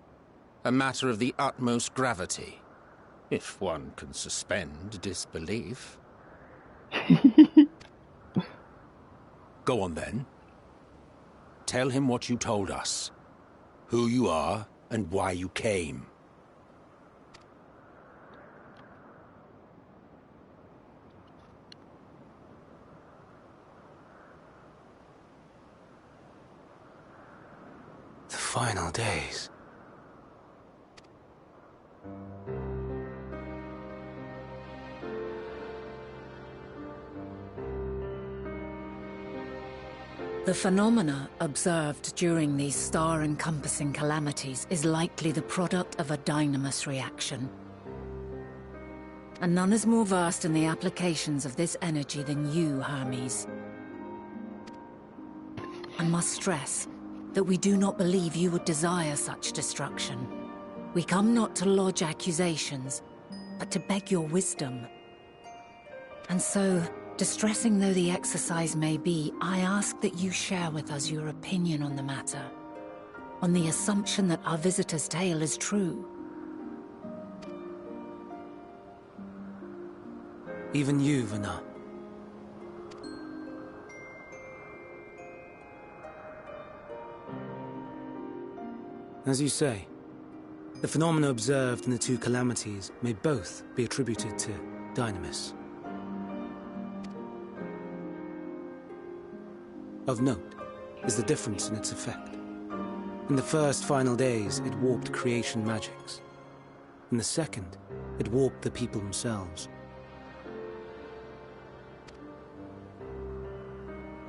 A matter of the utmost gravity. If one can suspend disbelief. Go on then. Tell him what you told us. Who you are and why you came. The final days. The phenomena observed during these star-encompassing calamities is likely the product of a dynamis reaction. And none is more versed in the applications of this energy than you, Hermes. I must stress that we do not believe you would desire such destruction. We come not to lodge accusations, but to beg your wisdom. And so, distressing though the exercise may be, I ask that you share with us your opinion on the matter, on the assumption that our visitor's tale is true. Even you, Vana. As you say, the phenomena observed in the two calamities may both be attributed to dynamis. Of note is the difference in its effect. In the first final days, it warped creation magics. In the second, it warped the people themselves.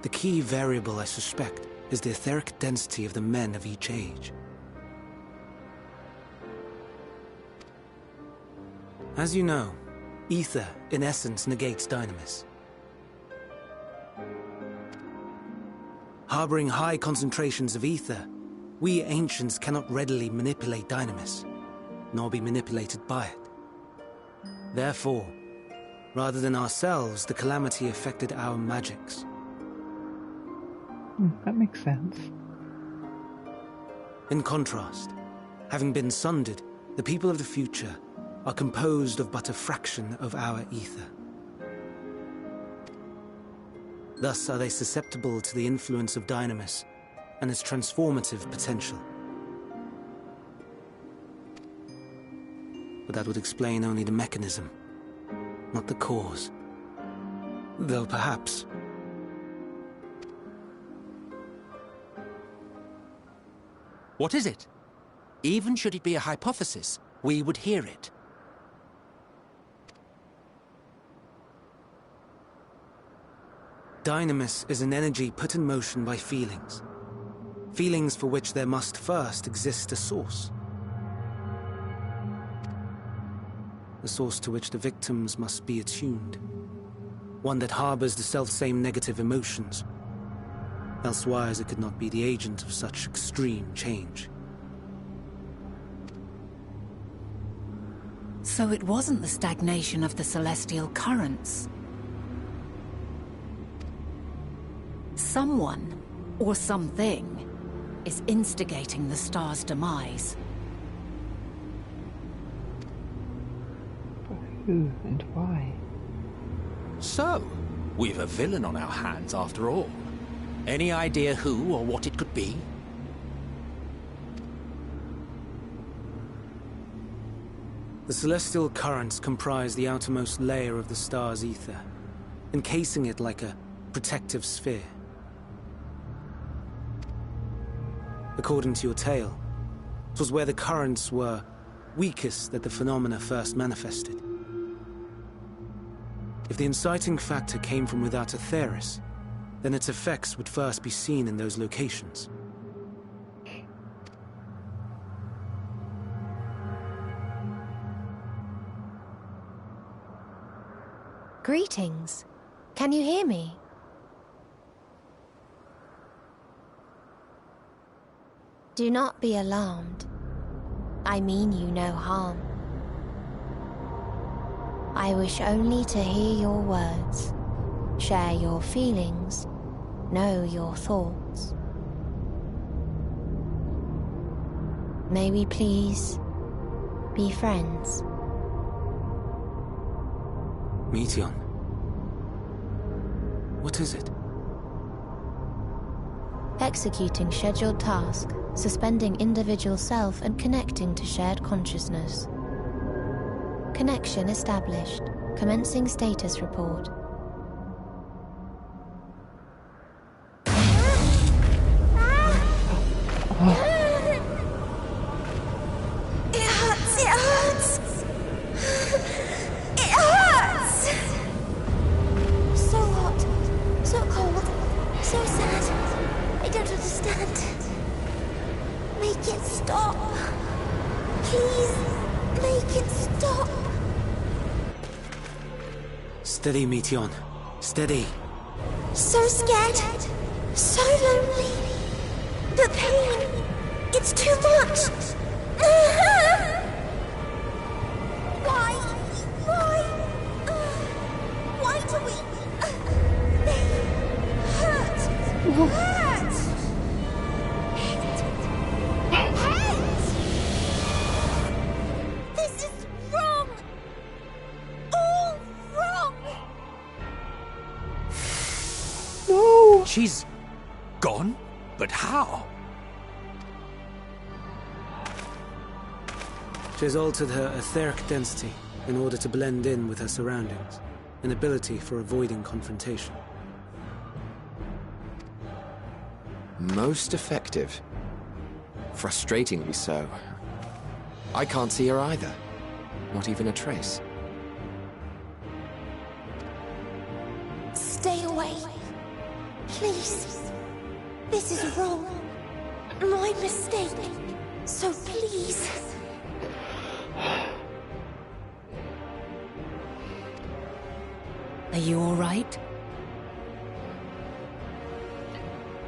The key variable, I suspect, is the etheric density of the men of each age. As you know, ether, in essence, negates dynamis. Harboring high concentrations of ether, we ancients cannot readily manipulate dynamis, nor be manipulated by it. Therefore, rather than ourselves, the calamity affected our magics. That makes sense. In contrast, having been sundered, the people of the future are composed of but a fraction of our ether. Thus are they susceptible to the influence of dynamis and its transformative potential. But that would explain only the mechanism, not the cause. Though perhaps... What is it? Even should it be a hypothesis, we would hear it. Dynamis is an energy put in motion by feelings. Feelings for which there must first exist a source. A source to which the victims must be attuned. One that harbors the self-same negative emotions. Elsewise it could not be the agent of such extreme change. So it wasn't the stagnation of the celestial currents. Someone, or something, is instigating the star's demise. But who and why? So, we've a villain on our hands after all. Any idea who or what it could be? The celestial currents comprise the outermost layer of the star's ether, encasing it like a protective sphere. According to your tale, it was where the currents were weakest that the phenomena first manifested. If the inciting factor came from without Aetheris, then its effects would first be seen in those locations. Greetings. Can you hear me? Do not be alarmed. I mean you no harm. I wish only to hear your words, share your feelings, know your thoughts. May we please be friends? Meteon. What is it? Executing scheduled task, suspending individual self and connecting to shared consciousness. Connection established. Commencing status report. Steady, Meteon. Steady. So scared. So lonely. The pain. It's too much. Why? Why do we... They hurt. Hurt. Hurt. This is wrong. All wrong. No! She's gone? But how? She has altered her etheric density in order to blend in with her surroundings, an ability for avoiding confrontation. Most effective. Frustratingly so. I can't see her either. Not even a trace. Stay away. Please. This is wrong. My mistake. So please. Are you all right?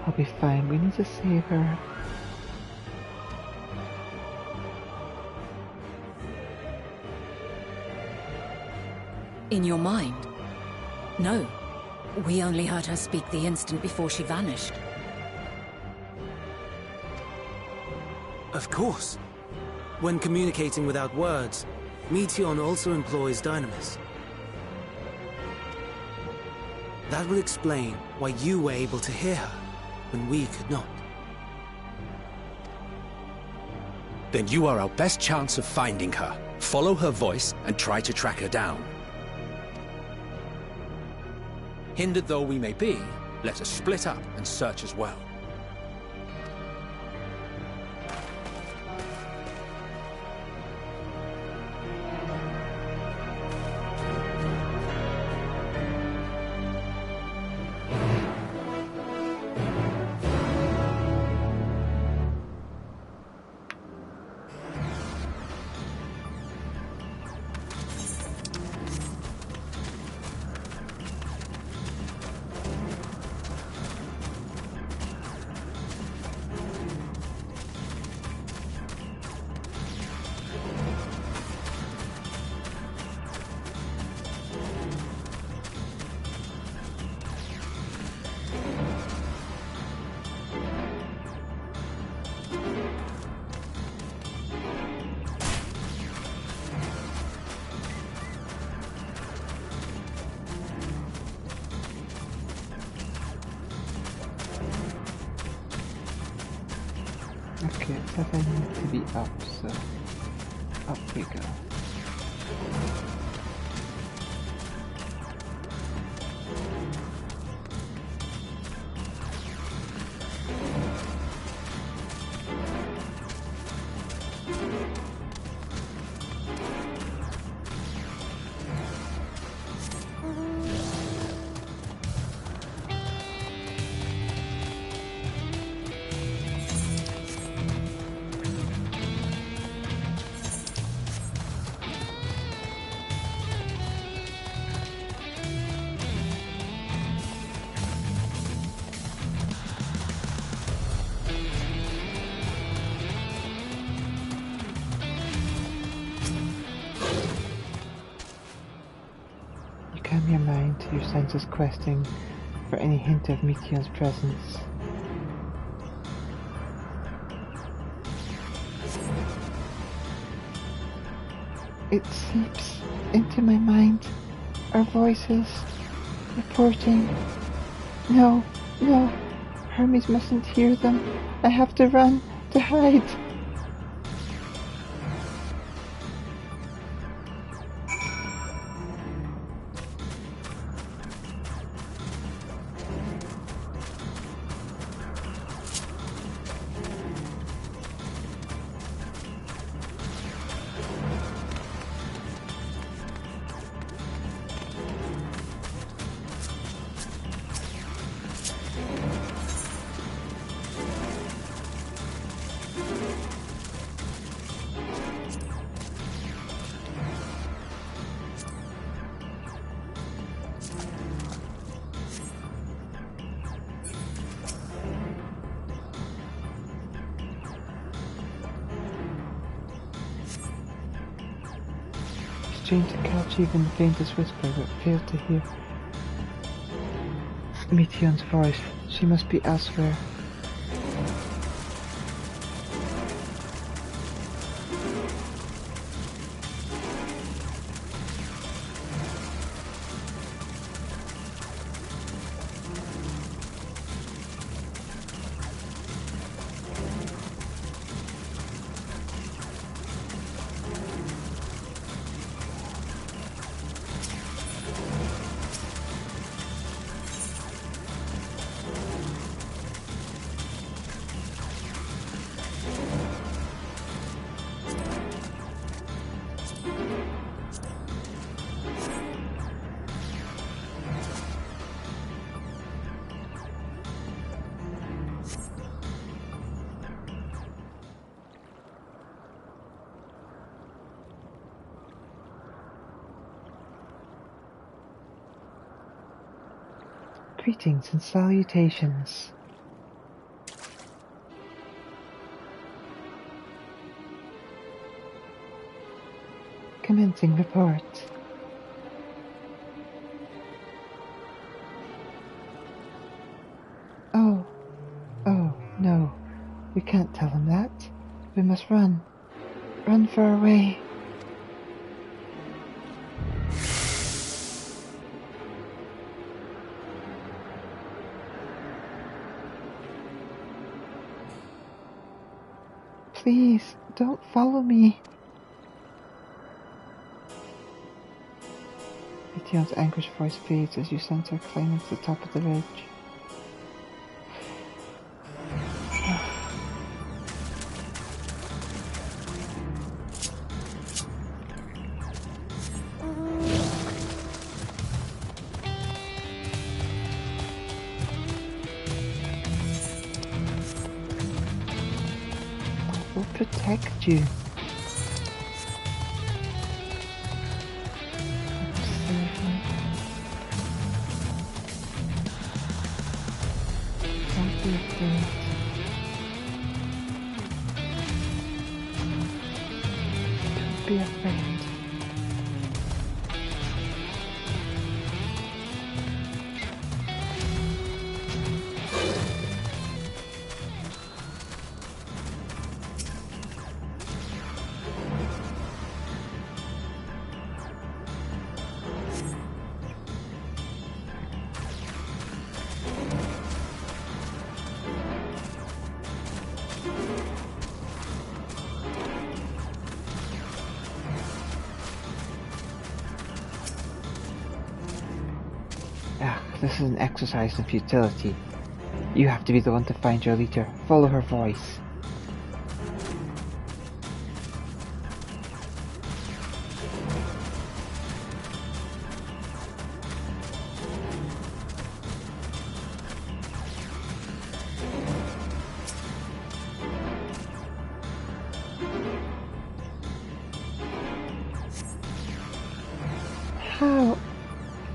I'll be fine. We need to save her. In your mind? No. We only heard her speak the instant before she vanished. Of course. When communicating without words, Meteon also employs Dynamis. That will explain why you were able to hear her, when we could not. Then you are our best chance of finding her. Follow her voice and try to track her down. Hindered though we may be, let us split up and search as well. Okay, it says I need to be up, so up we go. Calm your mind, your senses questing for any hint of Meteon's presence. It seeps into my mind. Our voices reporting. No, no. Hermes mustn't hear them. I have to run, to hide. Strained to catch even the faintest whisper, but failed to hear Meteon's voice. She must be elsewhere. Greetings and salutations. Commencing report. Oh, no. We can't tell him that. We must run. Run far away. Please, don't follow me. Meteon's anguished voice fades as you sense her climbing to the top of the ridge. We'll protect you. Don't be afraid. Don't be afraid. This is an exercise in futility. You have to be the one to find your leader. Follow her voice.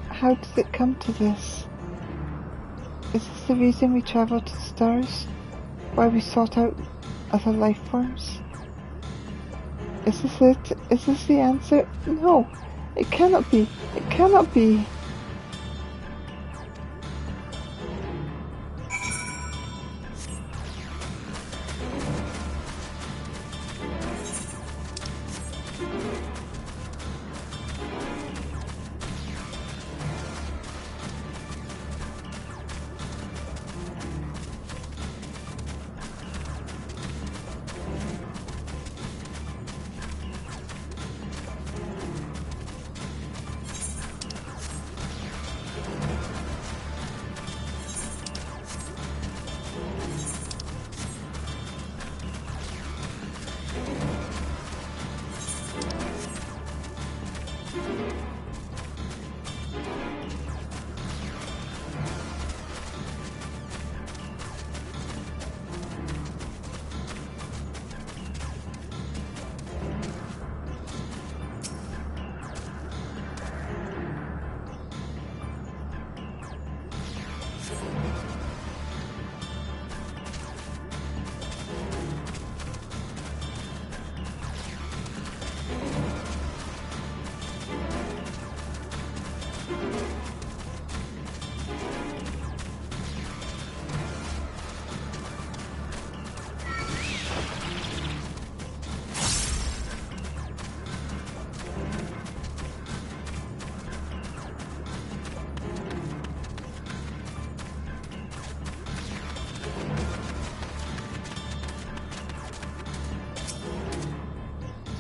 How did it come to this? Is this the reason we travelled to the stars? Why we sought out other life forms? Is this it? Is this the answer? No, it cannot be. It cannot be.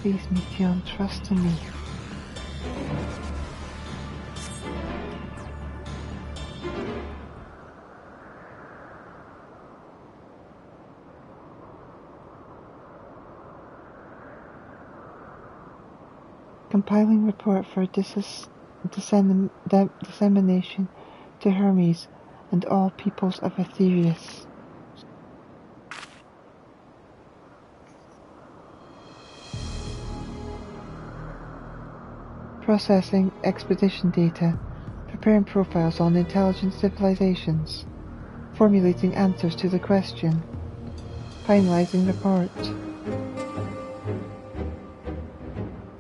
Please, Meteon, trust in me. Compiling report for dissemination to Hermes and all peoples of Aetherius. Processing expedition data. Preparing profiles on intelligent civilizations. Formulating answers to the question. Finalizing report.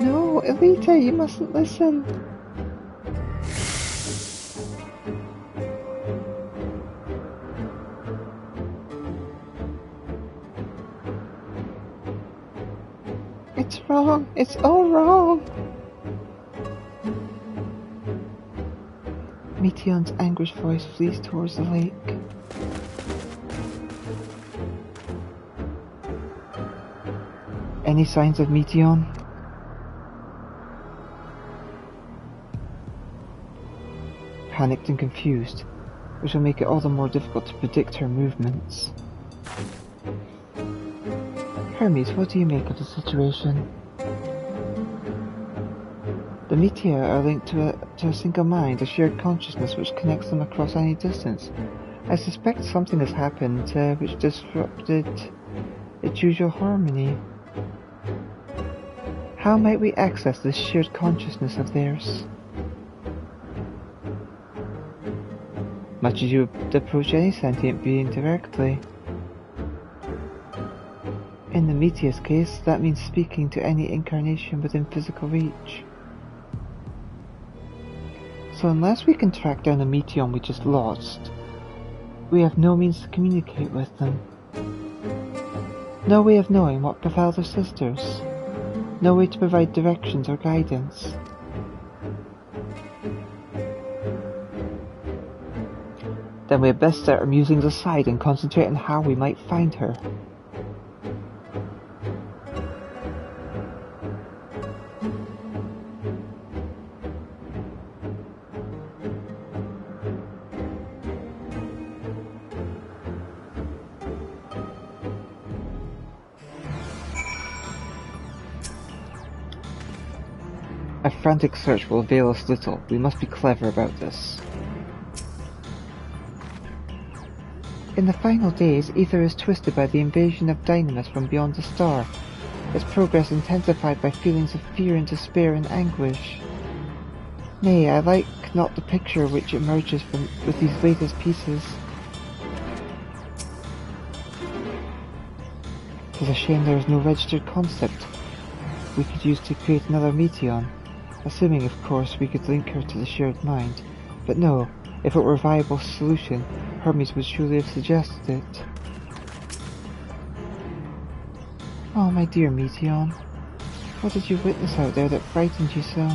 No, Elita, you mustn't listen. It's wrong. It's all wrong. Meteon's anguished voice flees towards the lake. Any signs of Meteon? Panicked and confused, which will make it all the more difficult to predict her movements. Hermes, what do you make of the situation? The Meteor are linked to a single mind, a shared consciousness which connects them across any distance. I suspect something has happened which disrupted its usual harmony. How might we access this shared consciousness of theirs? Much as you would approach any sentient being directly. In the Meteor's case, that means speaking to any incarnation within physical reach. So unless we can track down the Meteon we just lost, we have no means to communicate with them. No way of knowing what befell their sisters. No way to provide directions or guidance. Then we had best set our musings aside and concentrate on how we might find her. A frantic search will avail us little. We must be clever about this. In the final days, Aether is twisted by the invasion of Dynamis from beyond the star, its progress intensified by feelings of fear and despair and anguish. Nay, I like not the picture which emerges with these latest pieces. 'Tis a shame there is no registered concept we could use to create another Meteon, assuming of course we could link her to the shared mind. But no, if it were a viable solution, Hermes would surely have suggested it. Oh, my dear Meteon, what did you witness out there that frightened you so?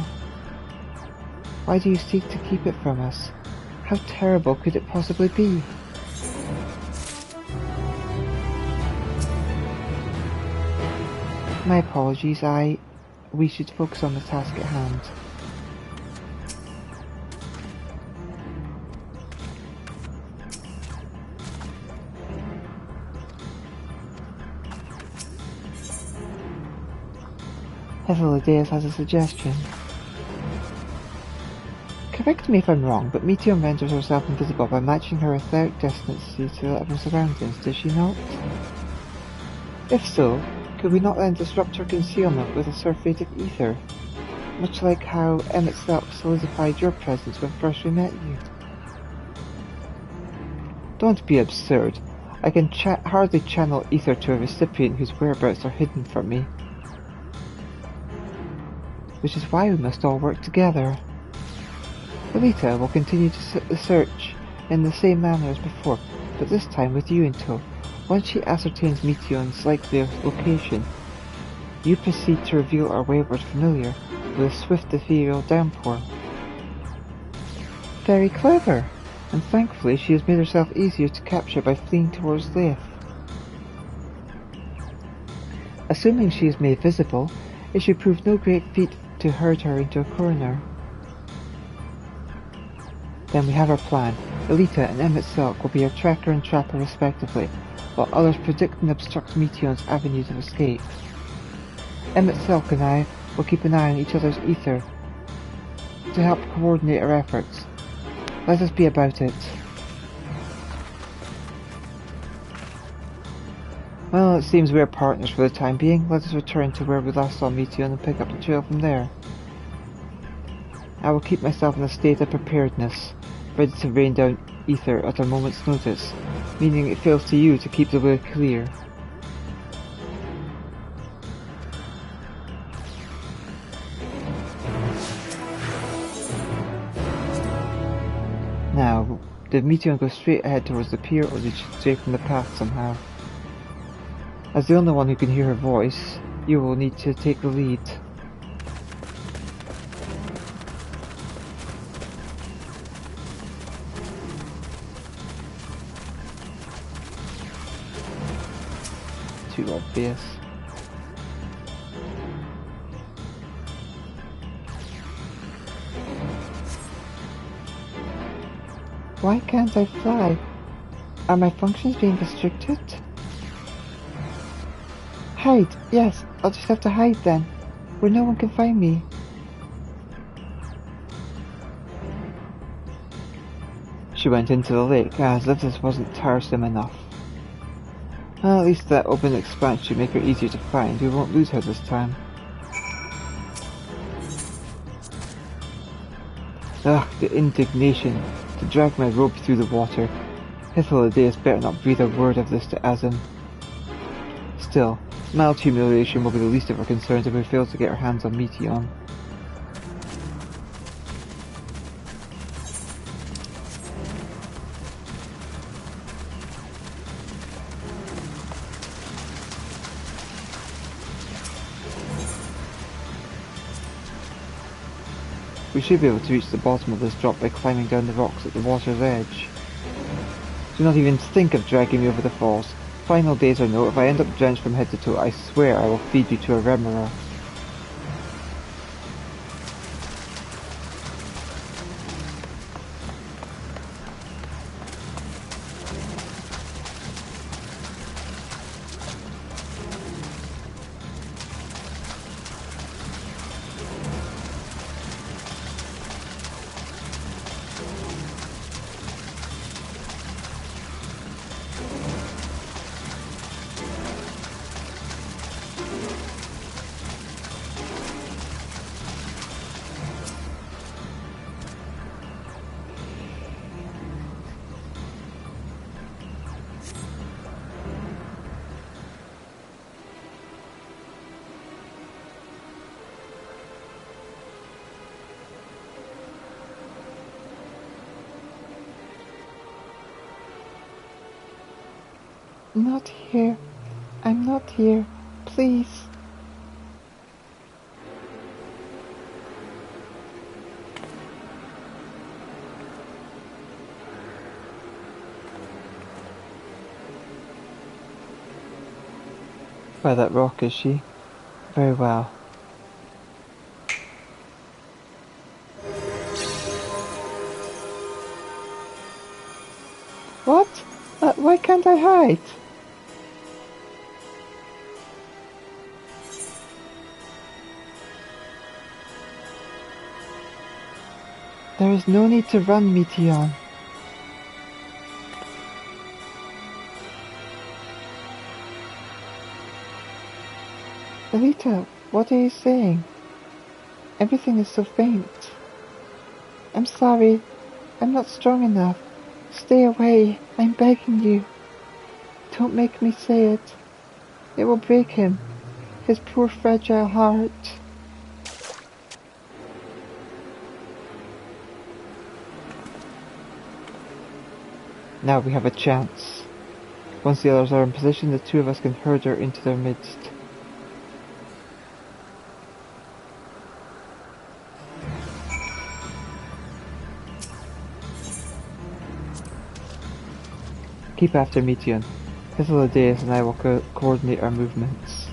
Why do you seek to keep it from us? How terrible could it possibly be? My apologies, we should focus on the task at hand. Hesiladeus has a suggestion. Correct me if I'm wrong, but Meteon renders herself invisible by matching her etheric density to that of her surroundings, does she not? If so, could we not then disrupt her concealment with a surfeit of ether, much like how M itself solidified your presence when first we met you? Don't be absurd. I can hardly channel ether to a recipient whose whereabouts are hidden from me. Which is why we must all work together. Elita will continue to search in the same manner as before, but this time with you in tow. Once she ascertains Meteon's likely location, you proceed to reveal our wayward familiar with a swift ethereal downpour. Very clever, and thankfully she has made herself easier to capture by fleeing towards Leith. Assuming she is made visible, It should prove no great feat to herd her into a corner. Then we have our plan. Elita and Emmett Silk will be our tracker and trapper respectively, while others predict and obstruct Meteon's avenues of escape. Emmett Silk and I will keep an eye on each other's ether to help coordinate our efforts. Let us be about it. Well, it seems we are partners for the time being. Let us return to where we last saw Meteon and pick up the trail from there. I will keep myself in a state of preparedness, ready to rain down ether at a moment's notice, meaning it falls to you to keep the way clear. Now, did Meteon go straight ahead towards the pier, or did she stray from the path somehow? As the only one who can hear her voice, you will need to take the lead. Too obvious. Why can't I fly? Are my functions being restricted? Hide! Yes, I'll just have to hide then, where no one can find me. She went into the lake, as if this wasn't tiresome enough. Well, at least that open expanse should make her easier to find. We won't lose her this time. Ugh, the indignation to drag my rope through the water. Hythlodaeus better not breathe a word of this to Azim. Still, mild humiliation will be the least of our concerns if we fail to get our hands on Meteon. We should be able to reach the bottom of this drop by climbing down the rocks at the water's edge. Do not even think of dragging me over the falls. Final days or no, if I end up drenched from head to toe, I swear I will feed you to a remora. Not here. I'm not here. Please. By that rock, is she? Very well. What? Why can't I hide? There is no need to run, Meteon. Elita, what are you saying? Everything is so faint. I'm sorry. I'm not strong enough. Stay away. I'm begging you. Don't make me say it. It will break him. His poor fragile heart. Now we have a chance. Once the others are in position, the two of us can herd her into their midst. Keep after Meteon. Hythlodaeus and I will coordinate our movements.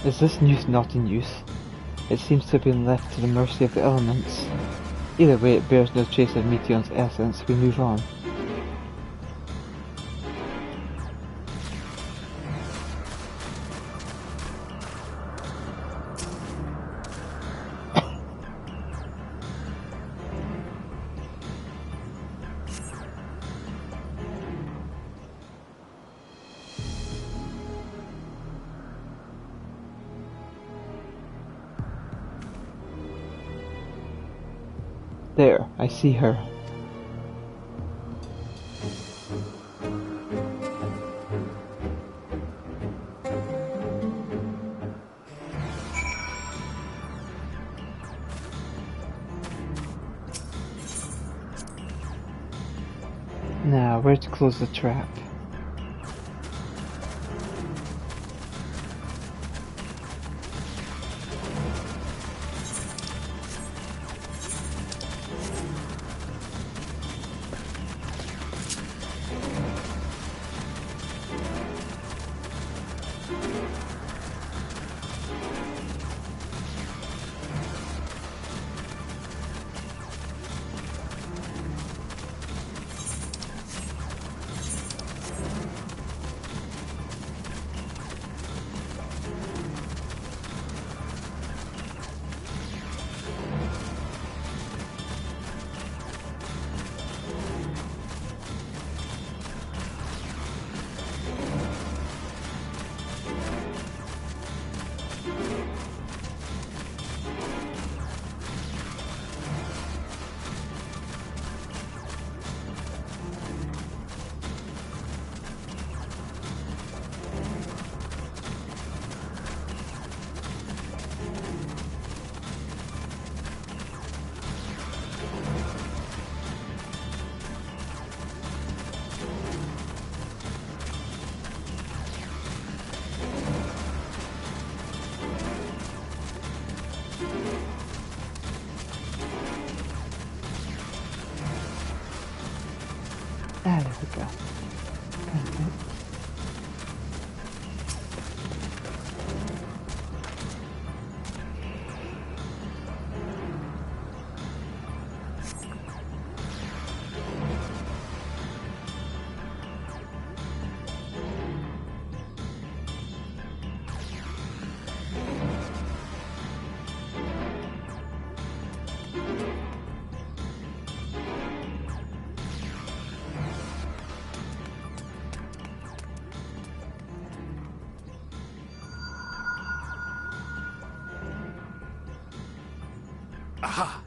Is this noose not in use? It seems to have been left to the mercy of the elements. Either way, it bears no trace of Meteion's essence. We move on. There, I see her. Now, where to close the trap? Ah, there we go. Perfect. Aha!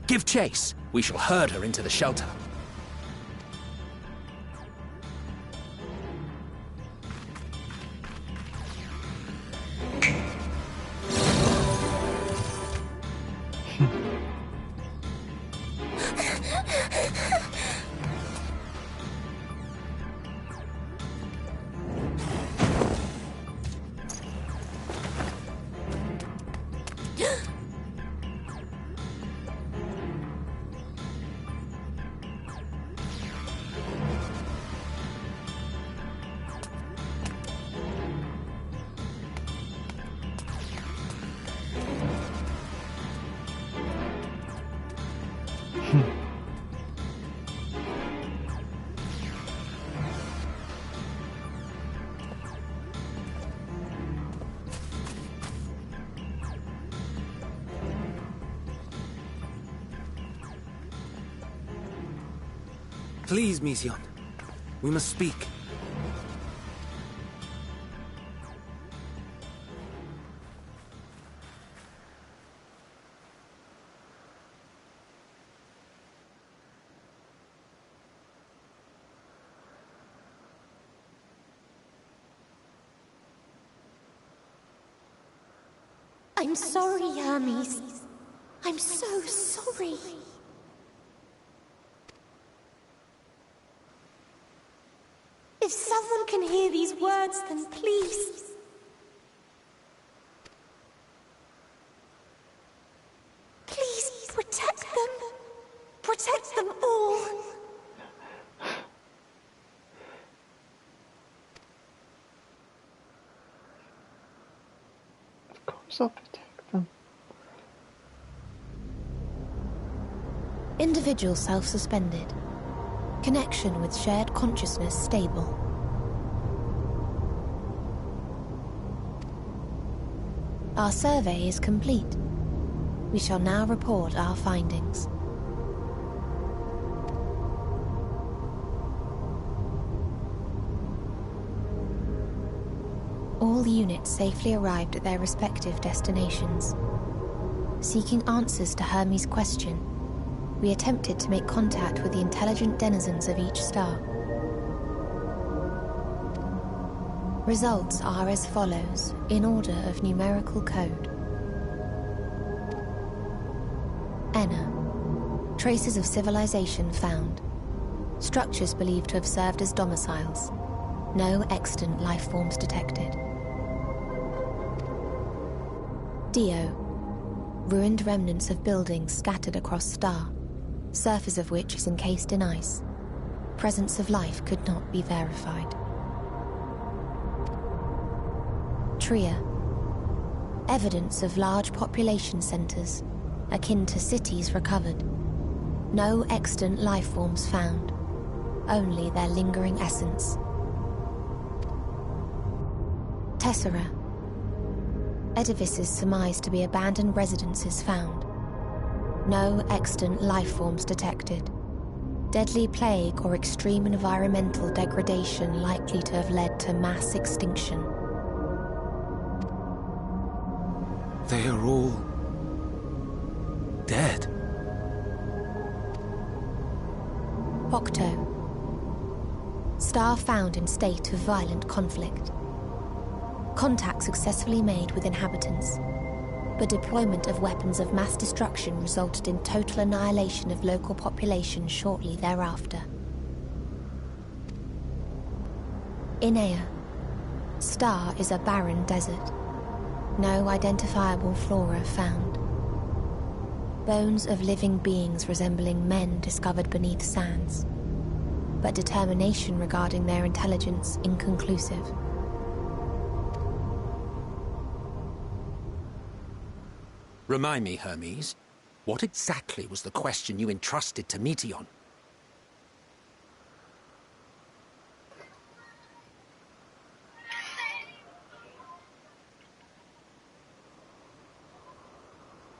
Give chase. We shall herd her into the shelter. Please, Meteion. We must speak. I'm sorry, Hermes. I'm so sorry. If someone can hear these words, then please. Please protect them. Protect them all. course I'll protect them. Individual self-suspended. Connection with shared consciousness stable. Our survey is complete. We shall now report our findings. All units safely arrived at their respective destinations. Seeking answers to Hermes' question, we attempted to make contact with the intelligent denizens of each star. Results are as follows, in order of numerical code. Enna. Traces of civilization found. Structures believed to have served as domiciles. No extant life forms detected. Dio. Ruined remnants of buildings scattered across star, surface of which is encased in ice. Presence of life could not be verified. Tria. Evidence of large population centers, akin to cities recovered. No extant life forms found, only their lingering essence. Tessera. Edifices surmised to be abandoned residences found. No extant life forms detected. Deadly plague or extreme environmental degradation likely to have led to mass extinction. They are all dead. Octo. Star found in state of violent conflict. Contact successfully made with inhabitants, but deployment of weapons of mass destruction resulted in total annihilation of local population shortly thereafter. Inea. Star is a barren desert. No identifiable flora found. Bones of living beings resembling men discovered beneath sands, but determination regarding their intelligence inconclusive. Remind me, Hermes, what exactly was the question you entrusted to Meteon?